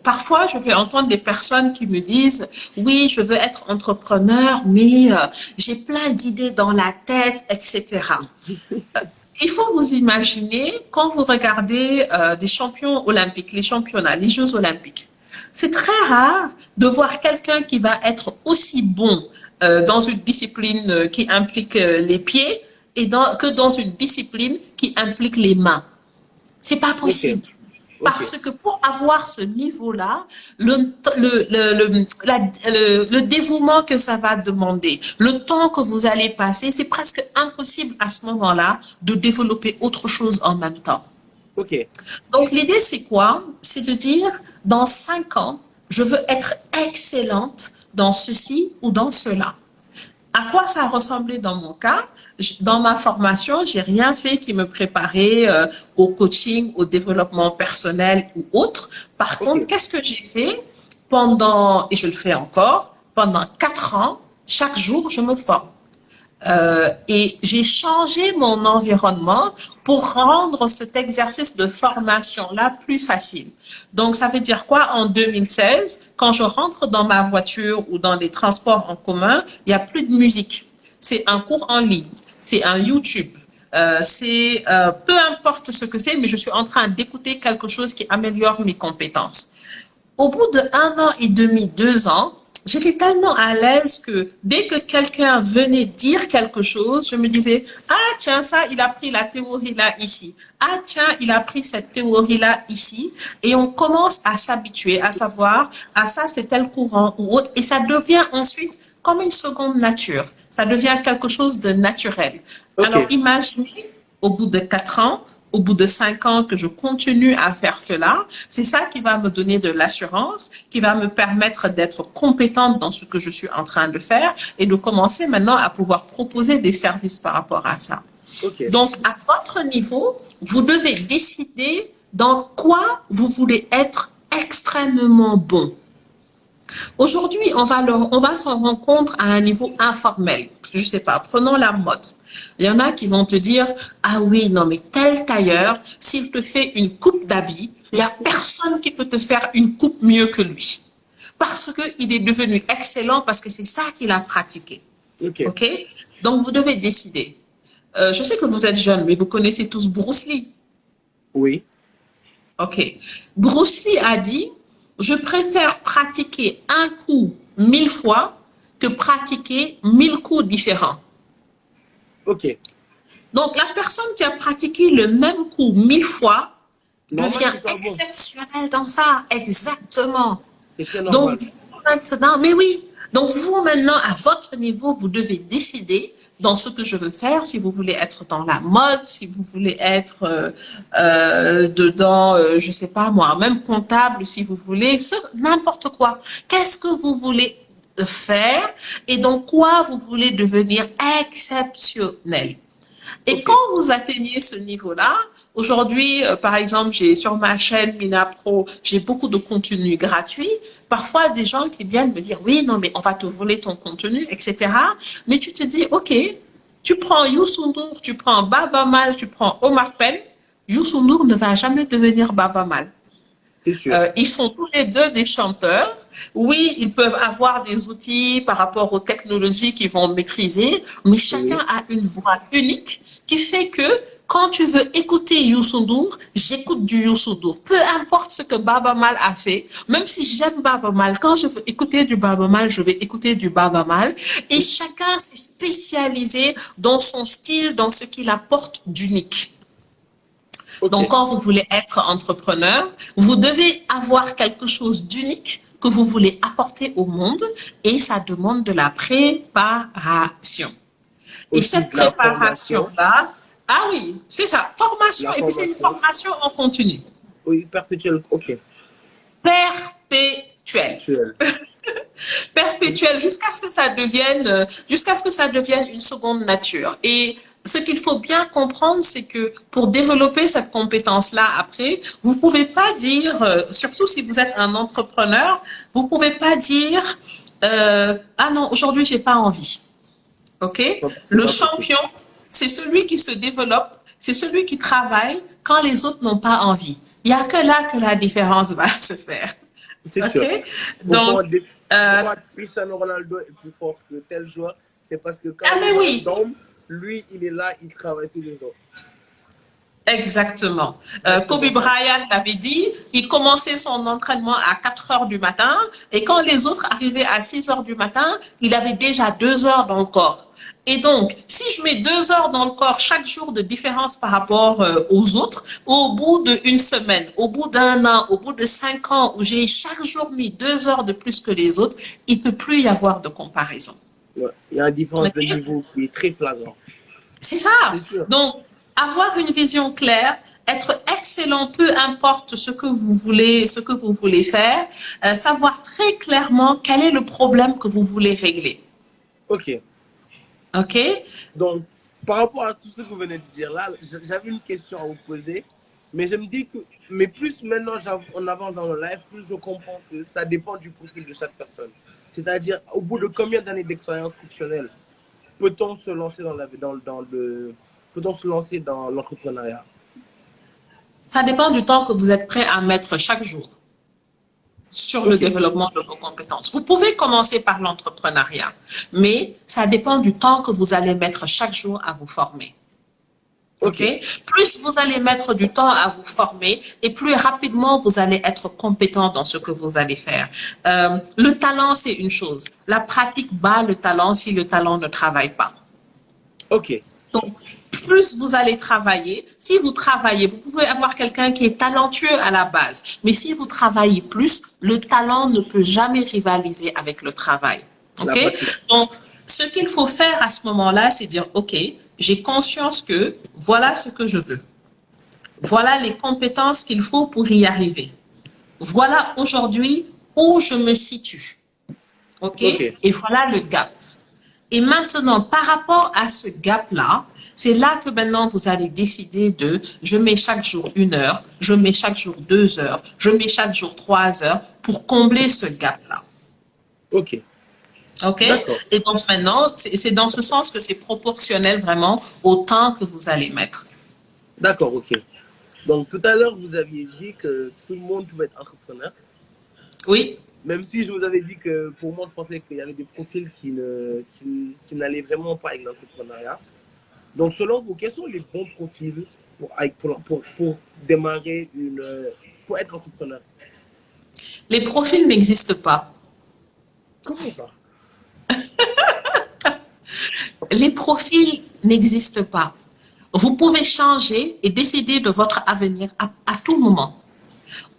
B: Parfois, je vais entendre des personnes qui me disent, oui, je veux être entrepreneur, mais j'ai plein d'idées dans la tête, etc. Il faut vous imaginer quand vous regardez des champions olympiques, les championnats, les Jeux olympiques. C'est très rare de voir quelqu'un qui va être aussi bon dans une discipline qui implique les pieds que dans une discipline qui implique les mains. C'est pas possible. Parce que pour avoir ce niveau-là, le dévouement que ça va demander, le temps que vous allez passer, c'est presque impossible à ce moment-là de développer autre chose en même temps. Donc l'idée, c'est quoi? C'est de dire, dans 5 ans, je veux être excellente dans ceci ou dans cela. À quoi ça a ressemblé dans mon cas? Dans ma formation, j'ai rien fait qui me préparait au coaching, au développement personnel ou autre. Par contre, qu'est-ce que j'ai fait et je le fais encore, pendant 4 ans, chaque jour, je me forme. Et j'ai changé mon environnement pour rendre cet exercice de formation-là plus facile. Donc, ça veut dire quoi? En 2016, quand je rentre dans ma voiture ou dans les transports en commun, il n'y a plus de musique. C'est un cours en ligne, c'est un YouTube. Peu importe ce que c'est, mais je suis en train d'écouter quelque chose qui améliore mes compétences. Au bout de 1 an et demi, 2 ans, j'étais tellement à l'aise que dès que quelqu'un venait dire quelque chose, je me disais, ah tiens, ça, il a pris la théorie là ici. Ah tiens, il a pris cette théorie là ici. Et on commence à s'habituer, à savoir, ah ça, c'est tel courant ou autre. Et ça devient ensuite comme une seconde nature. Ça devient quelque chose de naturel. Alors
A: Ok,
B: imaginez, au bout de 4 ans, au bout de 5 ans que je continue à faire cela, c'est ça qui va me donner de l'assurance, qui va me permettre d'être compétente dans ce que je suis en train de faire et de commencer maintenant à pouvoir proposer des services par rapport à ça.
A: ok,
B: Donc, à votre niveau, vous devez décider dans quoi vous voulez être extrêmement bon. Aujourd'hui, on va s'en rendre compte à un niveau informel. Je sais pas, prenons la mode. Il y en a qui vont te dire, ah oui, non, mais tel tailleur, s'il te fait une coupe d'habit, il y a personne qui peut te faire une coupe mieux que lui. Parce qu'il est devenu excellent, parce que c'est ça qu'il a pratiqué.
A: ok.
B: OK? Donc, vous devez décider. Je sais que vous êtes jeune, mais vous connaissez tous Bruce Lee.
A: Oui,
B: OK. Bruce Lee a dit, je préfère pratiquer un coup 1000 fois que pratiquer 1000 coups différents.
A: ok.
B: Donc, la personne qui a pratiqué le même coup 1000 fois
A: Normal
B: devient
A: qu'il soit bon.
B: exceptionnelle dans ça. Exactement.
A: C'est très
B: Donc,
A: normal.
B: vous maintenant, mais oui. Donc, vous maintenant, à votre niveau, vous devez décider dans ce que je veux faire, si vous voulez être dans la mode, si vous voulez être dedans, je sais pas moi, même comptable, si vous voulez, n'importe quoi. Qu'est-ce que vous voulez faire et dans quoi vous voulez devenir exceptionnel? Et
A: Ok,
B: quand vous atteignez ce niveau-là, aujourd'hui, par exemple, j'ai sur ma chaîne MinaPro, j'ai beaucoup de contenu gratuit. Parfois, des gens qui viennent me dire, oui, non, mais on va te voler ton contenu, etc. Mais tu te dis, OK, tu prends Youssou N'Dour, tu prends Baba Mal, tu prends Omar Pène. Youssou N'Dour ne va jamais devenir Baba Mal.
A: c'est sûr.
B: Ils sont tous les deux des chanteurs. Oui, ils peuvent avoir des outils par rapport aux technologies qu'ils vont maîtriser, mais chacun
A: Oui,
B: a une voix unique qui fait que quand tu veux écouter Youssou N'Dour, j'écoute du Youssou N'Dour. Peu importe ce que Baba Mal a fait, même si j'aime Baba Mal, quand je veux écouter du Baba Mal, je vais écouter du Baba Mal. Et chacun s'est spécialisé dans son style, dans ce qu'il apporte d'unique.
A: ok,
B: Donc, quand vous voulez être entrepreneur, vous devez avoir quelque chose d'unique que vous voulez apporter au monde et ça demande de la préparation. Et
A: aussi
B: cette
A: de la formation.
B: préparation-là, ah oui, c'est ça, formation,
A: La
B: et puis c'est une
A: formation.
B: formation en continu,
A: Oui, perpétuel. Ok,
B: perpétuelle.
A: perpétuel.
B: Perpétuelle jusqu'à ce que ça devienne une seconde nature. Et ce qu'il faut bien comprendre, c'est que pour développer cette compétence-là après, vous pouvez pas dire, surtout si vous êtes un entrepreneur, vous pouvez pas dire, ah non, aujourd'hui j'ai pas envie. OK?
A: C'est
B: Le
A: pas possible.
B: champion, c'est celui qui se développe, c'est celui qui travaille quand les autres n'ont pas envie. Il y a que là que la différence va se faire.
A: C'est sûr.
B: OK?
A: Pourquoi,
B: Donc, euh,
A: pourquoi Cristiano Ronaldo est plus fort que tel joueur? C'est parce que quand
B: ah
A: le
B: mais
A: joueur
B: oui,
A: tombe, lui, il est là, il travaille tous les jours.
B: exactement. Kobe
A: Exactement ça.
B: Bryant l'avait dit, il commençait son entraînement à 4 heures du matin et quand les autres arrivaient à 6 heures du matin, il avait déjà 2 heures dans le corps. Et donc, si je mets 2 heures dans le corps chaque jour de différence par rapport aux autres, au bout d'une semaine, au bout d'un an, au bout de 5 ans, où j'ai chaque jour mis 2 heures de plus que les autres, il ne peut plus y avoir de comparaison.
A: Ouais. Il y a une différence de
B: Ok.
A: niveau qui est très flagrante.
B: C'est ça.
A: C'est sûr.
B: Donc, avoir une vision claire, être excellent, peu importe ce que vous voulez faire, savoir très clairement quel est le problème que vous voulez régler.
A: Ok.
B: OK?
A: Donc, par rapport à tout ce que vous venez de dire là, j'avais une question à vous poser. Mais je me dis que, mais plus maintenant on avance dans le live, plus je comprends que ça dépend du profil de chaque personne. C'est-à-dire, au bout de combien d'années d'expérience professionnelle peut-on se lancer peut-on se lancer dans l'entrepreneuriat?
B: Ça dépend du temps que vous êtes prêt à mettre chaque jour sur le
A: Ok,
B: développement de vos compétences. Vous pouvez commencer par l'entrepreneuriat, mais ça dépend du temps que vous allez mettre chaque jour à vous former.
A: ok,
B: OK? Plus vous allez mettre du temps à vous former et plus rapidement vous allez être compétent dans ce que vous allez faire. Le talent, c'est une chose. La pratique bat le talent si le talent ne travaille pas.
A: ok,
B: Donc, plus vous allez travailler, si vous travaillez, vous pouvez avoir quelqu'un qui est talentueux à la base, mais si vous travaillez plus, le talent ne peut jamais rivaliser avec le travail.
A: la
B: OK?
A: pratique.
B: Donc, ce qu'il faut faire à ce moment-là, c'est dire, OK, j'ai conscience que voilà ce que je veux. Voilà les compétences qu'il faut pour y arriver. Voilà aujourd'hui où je me situe. OK?
A: Ok,
B: Et voilà le gap. Et maintenant, par rapport à ce gap-là, c'est là que maintenant vous allez décider de, je mets chaque jour 1 heure, je mets chaque jour 2 heures, je mets chaque jour 3 heures pour combler ce gap-là.
A: ok,
B: OK?
A: d'accord,
B: Et donc maintenant, c'est dans ce sens que c'est proportionnel vraiment au temps que vous allez mettre.
A: d'accord, ok. Donc, tout à l'heure, vous aviez dit que tout le monde pouvait être entrepreneur,
B: Oui?
A: même si je vous avais dit que pour moi, je pensais qu'il y avait des profils qui n'allaient vraiment pas avec l'entrepreneuriat. Donc, selon vous, quels sont les bons profils pour démarrer pour être entrepreneur?
B: Les profils n'existent pas.
A: Comment ça?
B: Les profils n'existent pas. Vous pouvez changer et décider de votre avenir à tout moment.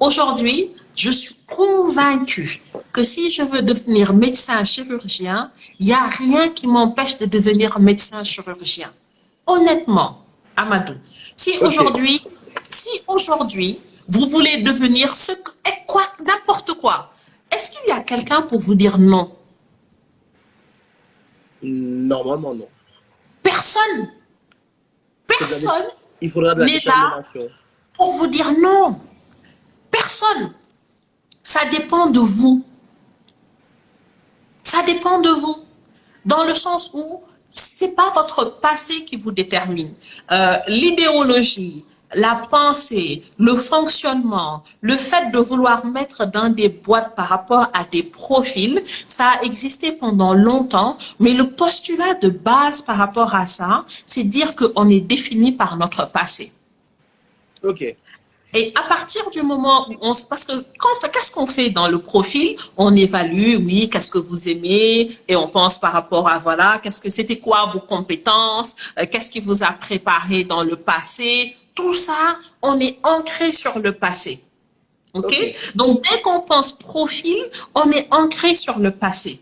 B: Aujourd'hui, je suis convaincue que si je veux devenir médecin chirurgien, il n'y a rien qui m'empêche de devenir médecin chirurgien. Honnêtement, Amadou,
A: Ok.
B: si aujourd'hui, vous voulez devenir n'importe quoi, est-ce qu'il y a quelqu'un pour vous dire non?
A: Normalement, non.
B: Personne,
A: C'est de la dé-
B: personne
A: Il faudra de la
B: n'est là
A: détermination.
B: pour vous dire non. Personne. Ça dépend de vous. Ça dépend de vous. Dans le sens où c'est pas votre passé qui vous détermine. L'idéologie, la pensée, le fonctionnement, le fait de vouloir mettre dans des boîtes par rapport à des profils, ça a existé pendant longtemps, mais le postulat de base par rapport à ça, c'est dire qu'on est défini par notre passé.
A: Ok.
B: Et à partir du moment où parce que qu'est-ce qu'on fait dans le profil? On évalue, oui, qu'est-ce que vous aimez, et on pense par rapport à, voilà, c'était quoi vos compétences, qu'est-ce qui vous a préparé dans le passé? Tout ça, on est ancré sur le passé. OK?
A: Ok.
B: Donc, dès qu'on pense profil, on est ancré sur le passé.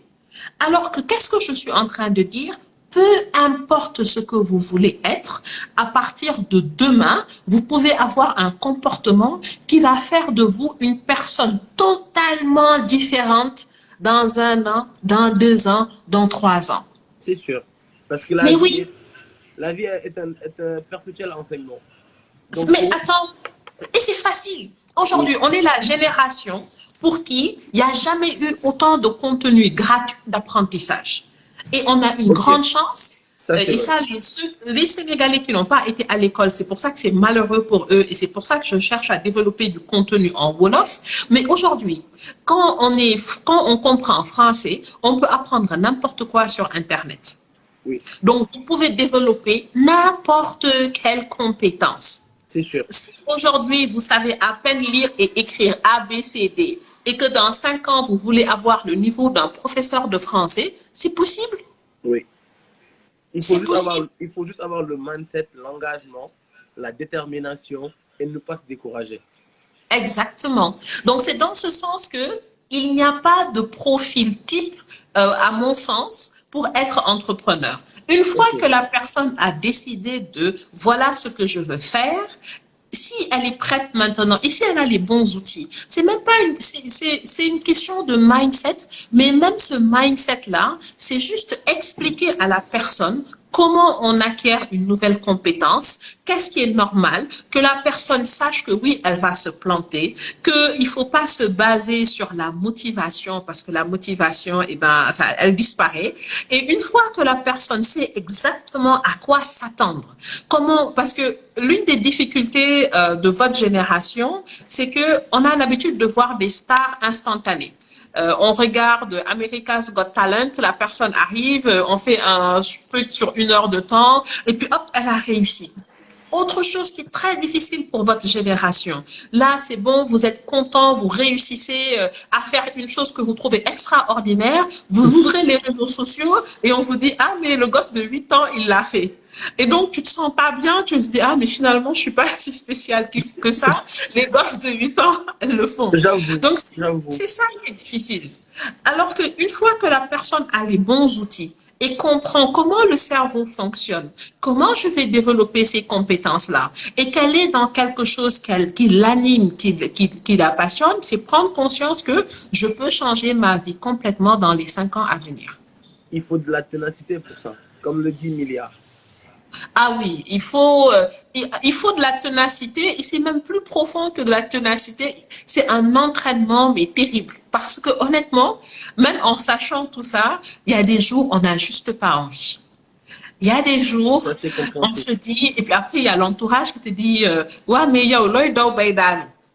B: Alors que qu'est-ce que je suis en train de dire? Peu importe ce que vous voulez être, à partir de demain, vous pouvez avoir un comportement qui va faire de vous une personne totalement différente dans 1 an, dans 2 ans, dans 3 ans.
A: C'est sûr. Parce que
B: Mais oui,
A: la vie est un perpétuel enseignement. Donc,
B: mais attends, et c'est facile.
A: oui,
B: Aujourd'hui, on est la génération pour qui il n'y a jamais eu autant de contenu gratuit d'apprentissage. Et on a une
A: ok.
B: grande chance.
A: Ça, c'est
B: Et
A: vrai.
B: ça, les Sénégalais qui n'ont pas été à l'école, c'est pour ça que c'est malheureux pour eux et c'est pour ça que je cherche à développer du contenu en Wolof. Mais aujourd'hui, quand on comprend français, on peut apprendre n'importe quoi sur Internet.
A: Oui,
B: Donc, vous pouvez développer n'importe quelle compétence.
A: c'est sûr.
B: Si aujourd'hui, vous savez à peine lire et écrire A, B, C, D, et que dans 5 ans, vous voulez avoir le niveau d'un professeur de français, c'est possible.
A: Oui.
B: C'est possible.
A: Il faut juste avoir le mindset, l'engagement, la détermination et ne pas se décourager.
B: Exactement. Donc, c'est dans ce sens que il n'y a pas de profil type, à mon sens, pour être entrepreneur. Une fois
A: Ok.
B: que la personne a décidé de voilà ce que je veux faire, si elle est prête maintenant et si elle a les bons outils, c'est même pas c'est une question de mindset, mais même ce mindset-là, c'est juste expliquer à la personne comment on acquiert une nouvelle compétence, qu'est-ce qui est normal, que la personne sache que oui, elle va se planter, qu'il ne faut pas se baser sur la motivation parce que la motivation, eh ben, ça, elle disparaît. Et une fois que la personne sait exactement à quoi s'attendre, comment, parce que l'une des difficultés de votre génération, c'est que on a l'habitude de voir des stars instantanées. On regarde America's Got Talent, la personne arrive, on fait un truc sur 1 heure de temps, et puis hop, elle a réussi. Autre chose qui est très difficile pour votre génération. Là, c'est bon, vous êtes content, vous réussissez à faire une chose que vous trouvez extraordinaire, vous ouvrez les réseaux sociaux et on vous dit, ah, mais le gosse de 8 ans, il l'a fait. Et donc, tu te sens pas bien, tu te dis, ah, mais finalement, je suis pas si spécial que ça. Les gosses de 8 ans, elles le font.
A: J'avoue,
B: Donc,
A: j'avoue.
B: c'est ça qui est difficile. Alors qu'une fois que la personne a les bons outils, et comprend comment le cerveau fonctionne, comment je vais développer ces compétences-là, et qu'elle est dans quelque chose qui l'anime, qui la passionne, c'est prendre conscience que je peux changer ma vie complètement dans les 5 ans à venir.
A: Il faut de la ténacité pour ça, comme le dit Milliard.
B: Ah oui, il faut de la ténacité et c'est même plus profond que de la ténacité. C'est un entraînement, mais terrible. Parce que honnêtement, même en sachant tout ça, il y a des jours, on n'a juste pas envie. Il y a des jours,
A: Ça, c'est
B: on
A: compréhensible.
B: se dit, et puis après, il y a l'entourage qui te dit, ouais, mais yo,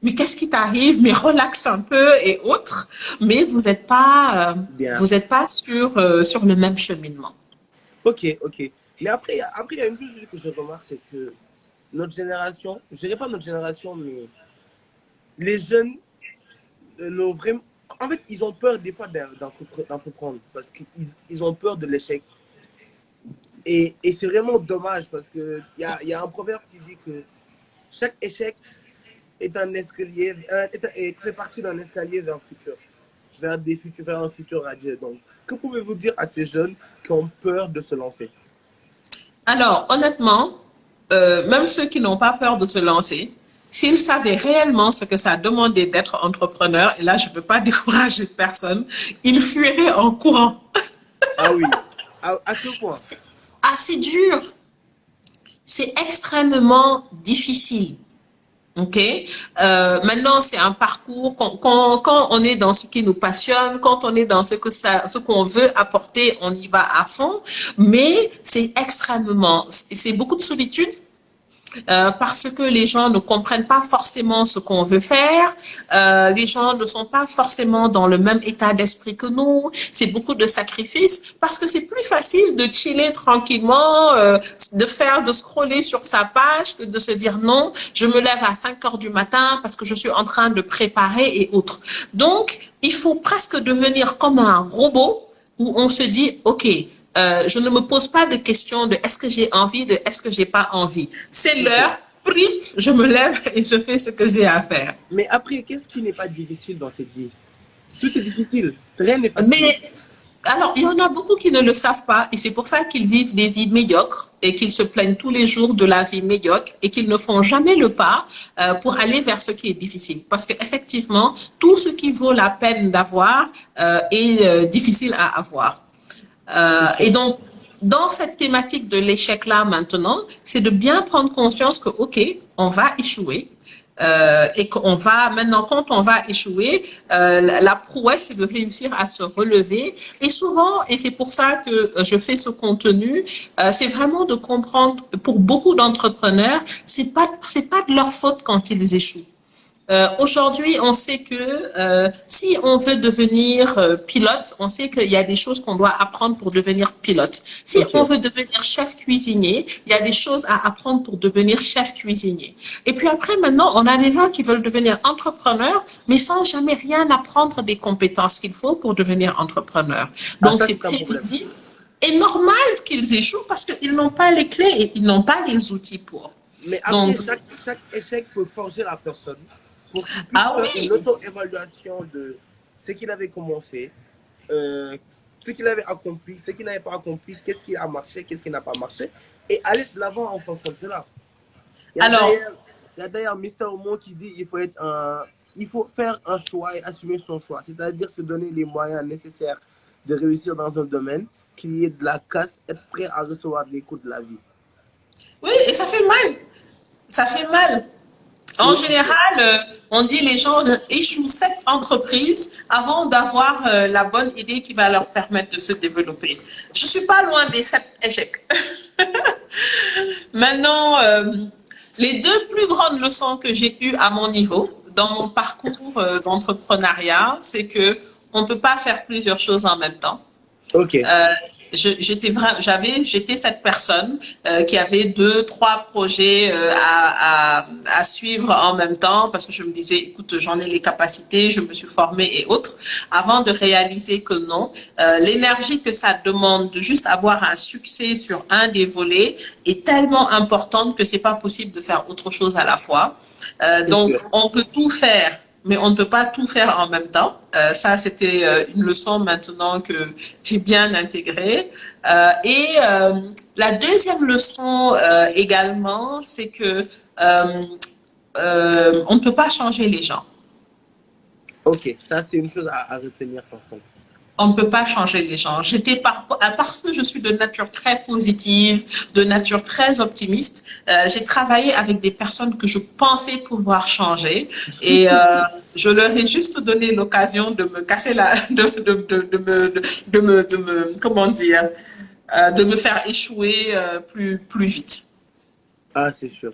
B: mais qu'est-ce qui t'arrive? Mais relaxe un peu et autres. Mais
A: Bien.
B: vous êtes pas sur le même cheminement.
A: Ok, ok. Mais après, il y a une chose que je remarque, c'est que notre génération, je dirais pas notre génération, mais les jeunes n'ont vraiment. En fait, ils ont peur des fois d'entreprendre parce qu'ils ont peur de l'échec. Et c'est vraiment dommage parce qu'il y a un proverbe qui dit que chaque échec est un escalier, fait partie d'un escalier vers le futur, vers un futur radieux. Donc, que pouvez-vous dire à ces jeunes qui ont peur de se lancer?
B: Alors, honnêtement, même ceux qui n'ont pas peur de se lancer, s'ils savaient réellement ce que ça demandait d'être entrepreneur, et là, je ne veux pas décourager personne, ils fuiraient en courant.
A: Ah oui, à ce point.
B: C'est assez dur, c'est extrêmement difficile. OK? Maintenant, c'est un parcours. Quand on est dans ce qui nous passionne, quand on est dans ce qu'on veut apporter, on y va à fond. Mais c'est beaucoup de solitude. Parce que les gens ne comprennent pas forcément ce qu'on veut faire, les gens ne sont pas forcément dans le même état d'esprit que nous, c'est beaucoup de sacrifices, parce que c'est plus facile de chiller tranquillement, de scroller sur sa page, que de se dire non, je me lève à 5 heures du matin parce que je suis en train de préparer et autres. Donc, il faut presque devenir comme un robot où on se dit, OK, je ne me pose pas de questions de est-ce que j'ai envie, de est-ce que j'ai pas envie. C'est
A: Ok.
B: l'heure, prip, je me lève et je fais ce que j'ai à faire.
A: Mais après, qu'est-ce qui n'est pas difficile dans cette vie? Tout est difficile. Rien n'est facile.
B: Mais alors, il y en a beaucoup qui ne le savent pas et c'est pour ça qu'ils vivent des vies médiocres et qu'ils se plaignent tous les jours de la vie médiocre et qu'ils ne font jamais le pas pour aller vers ce qui est difficile. Parce qu'effectivement, tout ce qui vaut la peine d'avoir est difficile à avoir. Et donc, dans cette thématique de l'échec-là maintenant, c'est de bien prendre conscience que, OK, on va échouer. Et qu'on va maintenant, quand on va échouer, la prouesse, c'est de réussir à se relever. Et souvent, et c'est pour ça que je fais ce contenu, c'est vraiment de comprendre, pour beaucoup d'entrepreneurs, c'est pas de leur faute quand ils échouent. Aujourd'hui, on sait que si on veut devenir pilote, on sait qu'il y a des choses qu'on doit apprendre pour devenir pilote. Si on
A: Ok.
B: veut devenir chef cuisinier, il y a des choses à apprendre pour devenir chef cuisinier. Et puis après, maintenant, on a des gens qui veulent devenir entrepreneurs, mais sans jamais rien apprendre des compétences qu'il faut pour devenir entrepreneur.
A: Ah,
B: Donc,
A: ça,
B: c'est
A: c'est un problème.
B: prévisible et normal qu'ils échouent parce qu'ils n'ont pas les clés et ils n'ont pas les outils pour.
A: Mais après,
B: Donc,
A: chaque échec peut forger la personne pour qu'il puisse
B: ah
A: faire une
B: oui,
A: auto-évaluation de ce qu'il avait commencé, euh, ce qu'il avait accompli, ce qu'il n'avait pas accompli, qu'est-ce qui a marché, qu'est-ce qui n'a pas marché, et aller de l'avant en fonction de cela. Il y a
B: alors,
A: d'ailleurs, il y a d'ailleurs Mister Omo qui dit il faut faire un choix et assumer son choix, c'est-à-dire se donner les moyens nécessaires de réussir dans un domaine, qu'il y ait de la casse, être prêt à recevoir les coups de la vie.
B: Oui, et ça fait mal. Ça fait mal. En
A: Oui,
B: général, on dit les gens échouent 7 entreprises avant d'avoir la bonne idée qui va leur permettre de se développer. Je suis pas loin des 7 échecs. Maintenant, les 2 plus grandes leçons que j'ai eues à mon niveau dans mon parcours d'entrepreneuriat, c'est que on ne peut pas faire plusieurs choses en même temps.
A: ok,
B: Euh, j'étais cette personne qui avait 2, 3 projets à suivre en même temps parce que je me disais, écoute, j'en ai les capacités, je me suis formée et autres, avant de réaliser que non, l'énergie que ça demande de juste avoir un succès sur un des volets est tellement importante que c'est pas possible de faire autre chose à la fois.
A: c'est
B: Donc,
A: sûr.
B: on peut tout faire, mais on ne peut pas tout faire en même temps. Ça, c'était une leçon maintenant que j'ai bien intégrée. La deuxième leçon également, c'est que on ne peut pas changer les gens.
A: Ok, ça c'est une chose à retenir par contre.
B: On ne peut pas changer les gens. Parce que je suis de nature très positive, de nature très optimiste, j'ai travaillé avec des personnes que je pensais pouvoir changer et je leur ai juste donné l'occasion de me casser la, comment dire, de me faire échouer plus vite.
A: Ah, c'est sûr,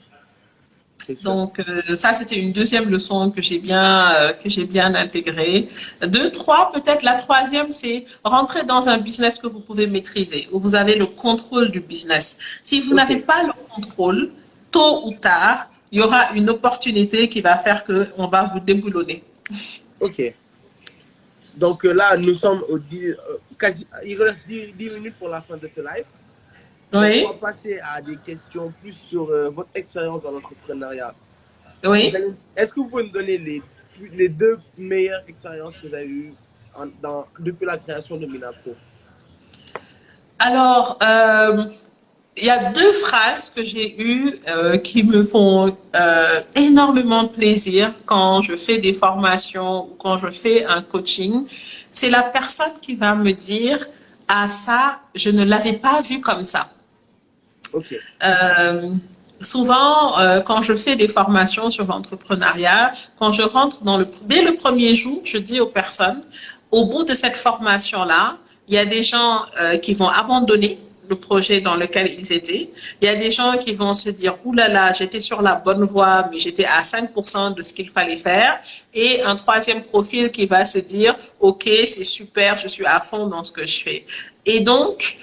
A: c'est sûr.
B: Donc ça, c'était une deuxième leçon que j'ai bien intégrée. 2, 3, peut-être la troisième, c'est rentrer dans un business que vous pouvez maîtriser, où vous avez le contrôle du business. Si vous
A: Ok,
B: n'avez pas le contrôle, tôt ou tard, il y aura une opportunité qui va faire que on va vous déboulonner.
A: ok. Donc là, nous sommes il reste 10 minutes pour la fin de ce live. Donc, on va
B: Oui,
A: passer à des questions plus sur votre expérience dans l'entrepreneuriat.
B: oui.
A: Est-ce que vous pouvez me donner les 2 meilleures expériences que vous avez eues depuis la création de Minapro?
B: Alors, il y a 2 phrases que j'ai eues qui me font énormément plaisir quand je fais des formations ou quand je fais un coaching. C'est la personne qui va me dire, ah ça, je ne l'avais pas vu comme ça.
A: Ok,
B: Euh, Souvent, quand je fais des formations sur l'entrepreneuriat, quand je rentre dès le premier jour, je dis aux personnes, au bout de cette formation-là, il y a des gens qui vont abandonner le projet dans lequel ils étaient. Il y a des gens qui vont se dire, ouh là là, j'étais sur la bonne voie, mais j'étais à 5% de ce qu'il fallait faire. Et un troisième profil qui va se dire, OK, c'est super, je suis à fond dans ce que je fais. Et donc,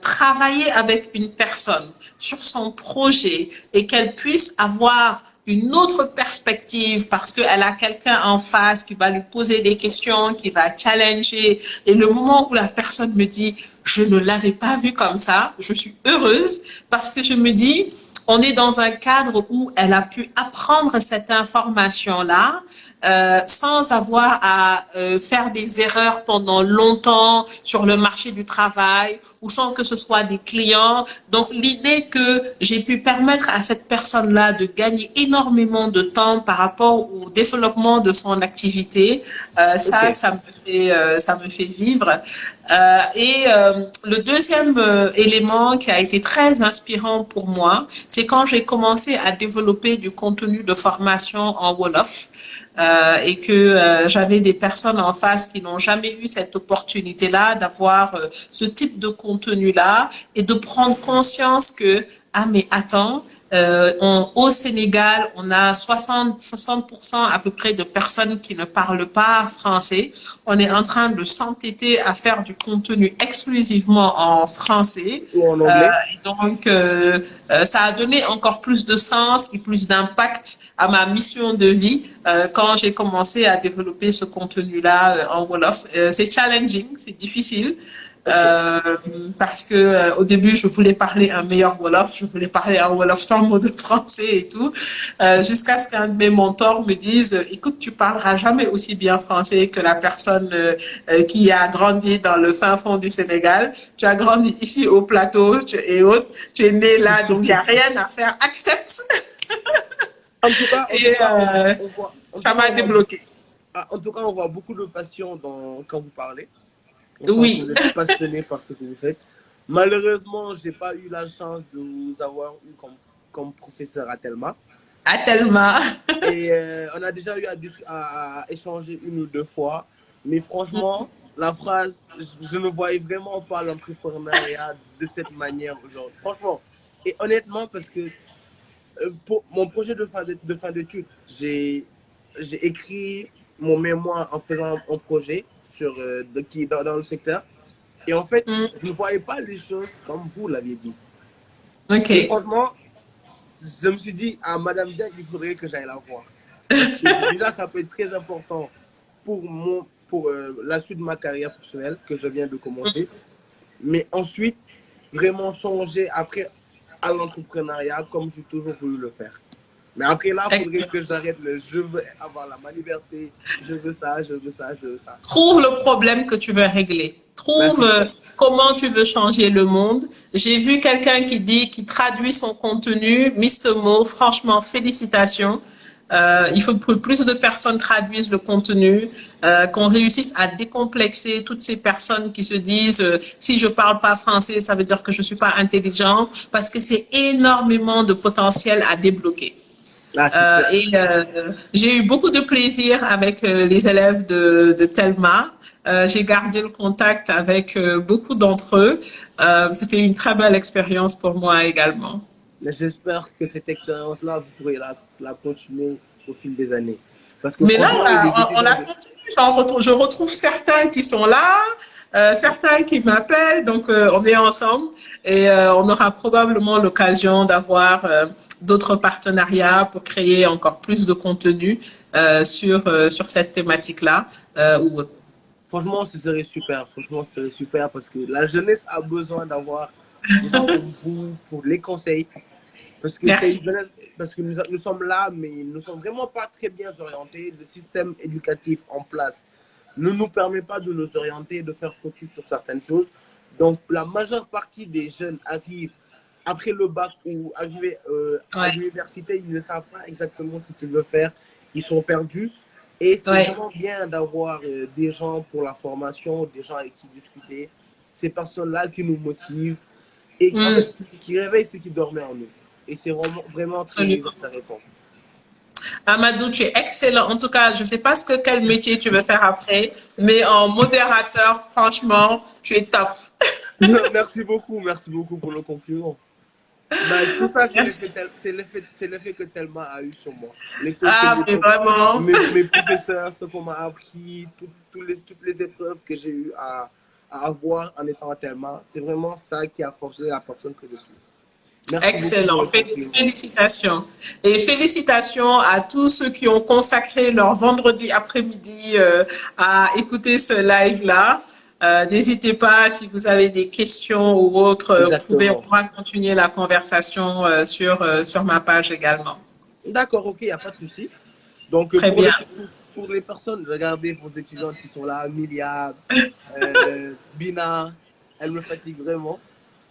B: travailler avec une personne sur son projet et qu'elle puisse avoir une autre perspective parce qu'elle a quelqu'un en face qui va lui poser des questions, qui va challenger. Et le moment où la personne me dit, je ne l'avais pas vu comme ça, je suis heureuse parce que je me dis, on est dans un cadre où elle a pu apprendre cette information-là sans avoir à faire des erreurs pendant longtemps sur le marché du travail ou sans que ce soit des clients. Donc l'idée que j'ai pu permettre à cette personne-là de gagner énormément de temps par rapport au développement de son activité,
A: ok,
B: ça me fait vivre. Le deuxième élément qui a été très inspirant pour moi, c'est quand j'ai commencé à développer du contenu de formation en Wolof. Et que j'avais des personnes en face qui n'ont jamais eu cette opportunité-là d'avoir ce type de contenu-là et de prendre conscience que, ah mais attends, au Sénégal, on a 60% à peu près de personnes qui ne parlent pas français. On est en train de s'entêter à faire du contenu exclusivement en français.
A: ou en anglais?
B: Ça a donné encore plus de sens et plus d'impact à ma mission de vie quand j'ai commencé à développer ce contenu-là en Wolof. C'est challenging, c'est difficile.
A: Ok,
B: Parce que au début je voulais parler un meilleur Wolof, je voulais parler un Wolof sans mot de français et tout, jusqu'à ce qu'un de mes mentors me dise, écoute, tu parleras jamais aussi bien français que la personne qui a grandi dans le fin fond du Sénégal. Tu as grandi ici au plateau et autres, tu es né là, donc il n'y a rien à faire, accepte.
A: en tout
B: Et
A: cas, on voit,
B: ça m'a débloqué.
A: en tout cas, on voit beaucoup de passion quand vous parlez. On sent que vous
B: Oui.
A: êtes passionné par ce que vous faites. Malheureusement, j'ai pas eu la chance de vous avoir eu comme professeur à Telma.
B: À Thelma.
A: Et on a déjà eu à échanger une ou deux fois. Mais franchement, la phrase, je ne voyais vraiment pas l'entrepreneuriat de cette manière aujourd'hui. Franchement. Et honnêtement, parce que pour mon projet de fin d'études, j'ai écrit mon mémoire en faisant un projet qui est dans le secteur. Et en fait,
B: Mm.
A: je ne voyais pas les choses comme vous l'aviez dit. Et
B: OK.
A: franchement, je me suis dit, à Madame Diagne, il faudrait que j'aille la voir. Parce que déjà, ça peut être très important pour la suite de ma carrière professionnelle que je viens de commencer. Mais ensuite, vraiment songer après à l'entrepreneuriat comme j'ai toujours voulu le faire. Mais après là, il faudrait que j'arrête le je veux avoir ma liberté, je veux ça, je veux ça, je veux ça.
B: Trouve le problème que tu veux régler. Trouve
A: Merci.
B: comment tu veux changer le monde. J'ai vu quelqu'un qui traduit son contenu. Mister Mo, franchement, félicitations. Il faut que plus de personnes traduisent le contenu, qu'on réussisse à décomplexer toutes ces personnes qui se disent si je parle pas français, ça veut dire que je suis pas intelligent, parce que c'est énormément de potentiel à débloquer.
A: Là, c'est clair.
B: J'ai eu beaucoup de plaisir avec les élèves de Telma. J'ai gardé le contact avec beaucoup d'entre eux. C'était une très belle expérience pour moi également.
A: Mais j'espère que cette expérience-là, vous pourrez la continuer au fil des années. Parce que
B: Mais là,
A: franchement, les
B: on
A: étudiants
B: a
A: de...
B: continué. Je retrouve certains qui sont là, certains qui m'appellent. Donc, on est ensemble et on aura probablement l'occasion d'avoir d'autres partenariats pour créer encore plus de contenu sur cette thématique-là.
A: Franchement, ce serait super. Franchement, ce serait super parce que la jeunesse a besoin d'avoir des gens comme vous pour les conseils. Parce que,
B: Merci.
A: parce que nous sommes là, mais nous ne sommes vraiment pas très bien orientés. Le système éducatif en place ne nous permet pas de nous orienter, de faire focus sur certaines choses. Donc, la majeure partie des jeunes arrivent après le bac ou arrivent à
B: Ouais.
A: l'université, ils ne savent pas exactement ce qu'ils veulent faire. Ils sont perdus. Et c'est
B: Ouais.
A: vraiment bien d'avoir des gens pour la formation, des gens avec qui discuter. Ces personnes-là qui nous motivent et en
B: Mm,
A: fait, qui réveillent ce qui dormait en nous. Et c'est vraiment, vraiment très
B: absolument.
A: intéressant.
B: Amadou, tu es excellent. En tout cas, je ne sais pas quel métier tu veux faire après, mais en modérateur, franchement, tu es top.
A: Merci beaucoup pour le compliment. Bah, tout ça,
B: Merci.
A: c'est l'effet que Thelma a eu sur moi. L'effet que
B: Ah, mais vraiment.
A: mes professeurs, ce qu'on m'a appris, toutes les épreuves que j'ai eu à avoir en étant à Thelma, c'est vraiment ça qui a forgé la personne que je suis. Merci beaucoup pour le
B: Excellent.
A: compliment.
B: Félicitations. Et félicitations à tous ceux qui ont consacré leur vendredi après-midi à écouter ce live-là. N'hésitez pas, si vous avez des questions ou autres, vous pouvez
A: Exactement.
B: au moins continuer la conversation sur ma page également.
A: D'accord, ok, il n'y a pas de souci. Donc,
B: Très bien.
A: pour les personnes, regardez vos étudiantes qui sont là, Milia, Bina, elles me fatiguent vraiment.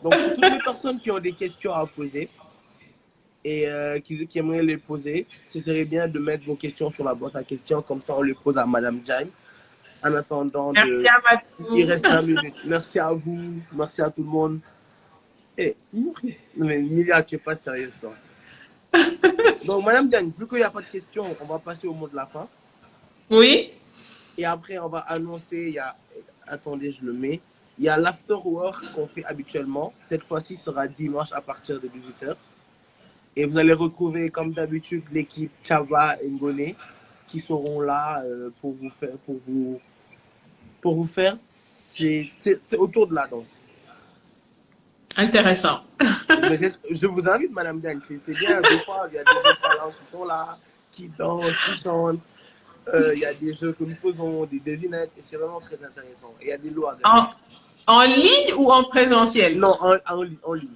A: Donc, pour toutes les personnes qui ont des questions à poser et qui aimeraient les poser, ce serait bien de mettre vos questions sur la boîte à questions, comme ça on les pose à Madame Jaime. En attendant,
B: Merci
A: il
B: Amadou.
A: reste 5 minutes. Merci à vous, merci à tout le monde. Eh, mais Milia, tu n'es pas sérieuse, toi. Donc, Madame Diagne, vu qu'il n'y a pas de questions, on va passer au mot de la fin.
B: Oui.
A: Et après, on va annoncer, attendez, je le mets. Il y a l'afterwork qu'on fait habituellement. Cette fois-ci sera dimanche à partir de 18h. Et vous allez retrouver, comme d'habitude, l'équipe Chaba et Ngone qui seront là pour vous faire. C'est autour de la danse.
B: Intéressant.
A: Je vous invite, Madame Diagne. C'est bien, des fois, il y a des jeunes talents qui sont là, qui dansent, qui chantent. Il y a des jeux que nous faisons, des devinettes, et c'est vraiment très intéressant. Et il y a des lots à gagner.
B: En ligne ou en présentiel?
A: Non, en ligne. En ligne.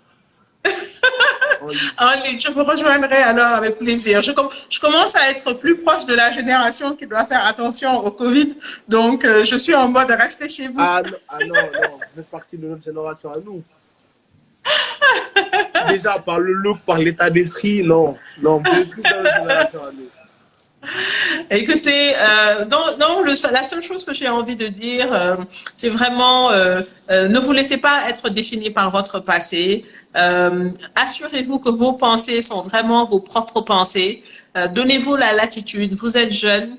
B: En ligne, je vous rejoindrai alors avec plaisir. Je commence à être plus proche de la génération qui doit faire attention au Covid, donc je suis en mode rester chez vous.
A: Non, vous faites partie de notre génération à nous. Déjà, par le look, par l'état d'esprit, non, vous êtes plus dans notre génération à nous.
B: Écoutez, la seule chose que j'ai envie de dire, c'est vraiment ne vous laissez pas être défini par votre passé. Assurez-vous que vos pensées sont vraiment vos propres pensées. Donnez-vous la latitude. Vous êtes jeune.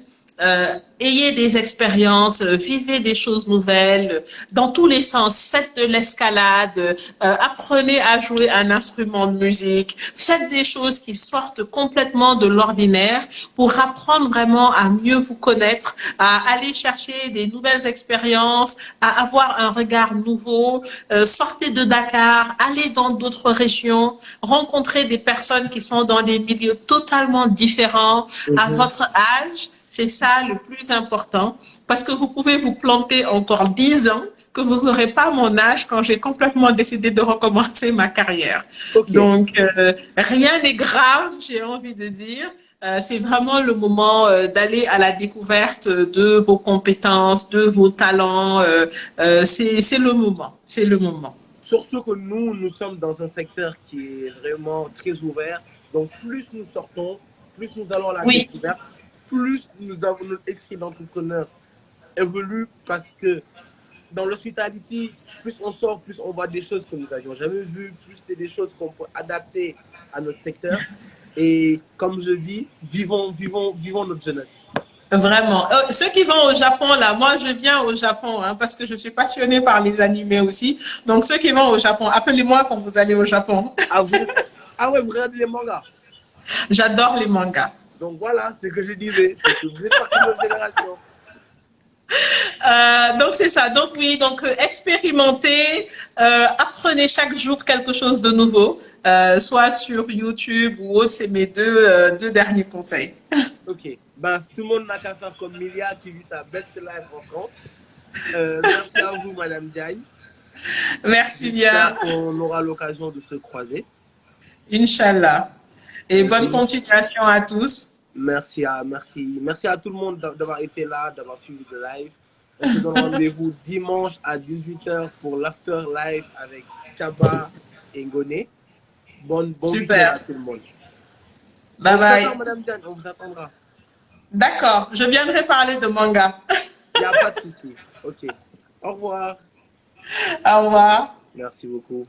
B: Ayez des expériences, vivez des choses nouvelles dans tous les sens. Faites de l'escalade, apprenez à jouer un instrument de musique, faites des choses qui sortent complètement de l'ordinaire pour apprendre vraiment à mieux vous connaître, à aller chercher des nouvelles expériences, à avoir un regard nouveau. Sortez de Dakar, allez dans d'autres régions, rencontrez des personnes qui sont dans des milieux totalement différents à votre âge. C'est ça le plus important parce que vous pouvez vous planter encore 10 ans que vous n'aurez pas mon âge quand j'ai complètement décidé de recommencer ma carrière.
A: Ok.
B: Donc, rien n'est grave, j'ai envie de dire. C'est vraiment le moment d'aller à la découverte de vos compétences, de vos talents. C'est le moment, c'est le moment.
A: Surtout que nous sommes dans un secteur qui est vraiment très ouvert. Donc, plus nous sortons, plus nous allons à la
B: Oui.
A: découverte, plus nous avons notre esprit d'entrepreneur évolue parce que dans l'hospitality, plus on sort, plus on voit des choses que nous n'avions jamais vues, plus c'est des choses qu'on peut adapter à notre secteur. Et comme je dis, vivons notre jeunesse.
B: Vraiment. Ceux qui vont au Japon, là, moi je viens au Japon hein, parce que je suis passionnée par les animés aussi. Donc ceux qui vont au Japon, appelez-moi quand vous allez au Japon.
A: Ah, ah ouais, vous regardez les mangas.
B: J'adore les mangas.
A: Donc voilà, c'est ce que je disais, c'est que vous êtes partie de notre génération.
B: Donc c'est ça. Donc oui, donc expérimentez, apprenez chaque jour quelque chose de nouveau, soit sur YouTube ou autre. C'est mes deux derniers conseils.
A: Ok, ben, tout le monde n'a qu'à faire comme Milia qui vit sa best life en France. Merci à vous, Madame Diagne.
B: Merci bien.
A: On aura l'occasion de se croiser.
B: Inch'Allah. Et bonne continuation à tous.
A: Merci à tout le monde d'avoir été là, d'avoir suivi le live. On se donne rendez-vous dimanche à 18h pour l'after live avec Chaba et Ngoné. Bon week-end à tout le monde.
B: Bye bye.
A: Madame Diane, on vous attendra.
B: D'accord, je viendrai parler de manga.
A: Il n'y a pas de souci. Ok. Au revoir.
B: Au revoir.
A: Merci beaucoup.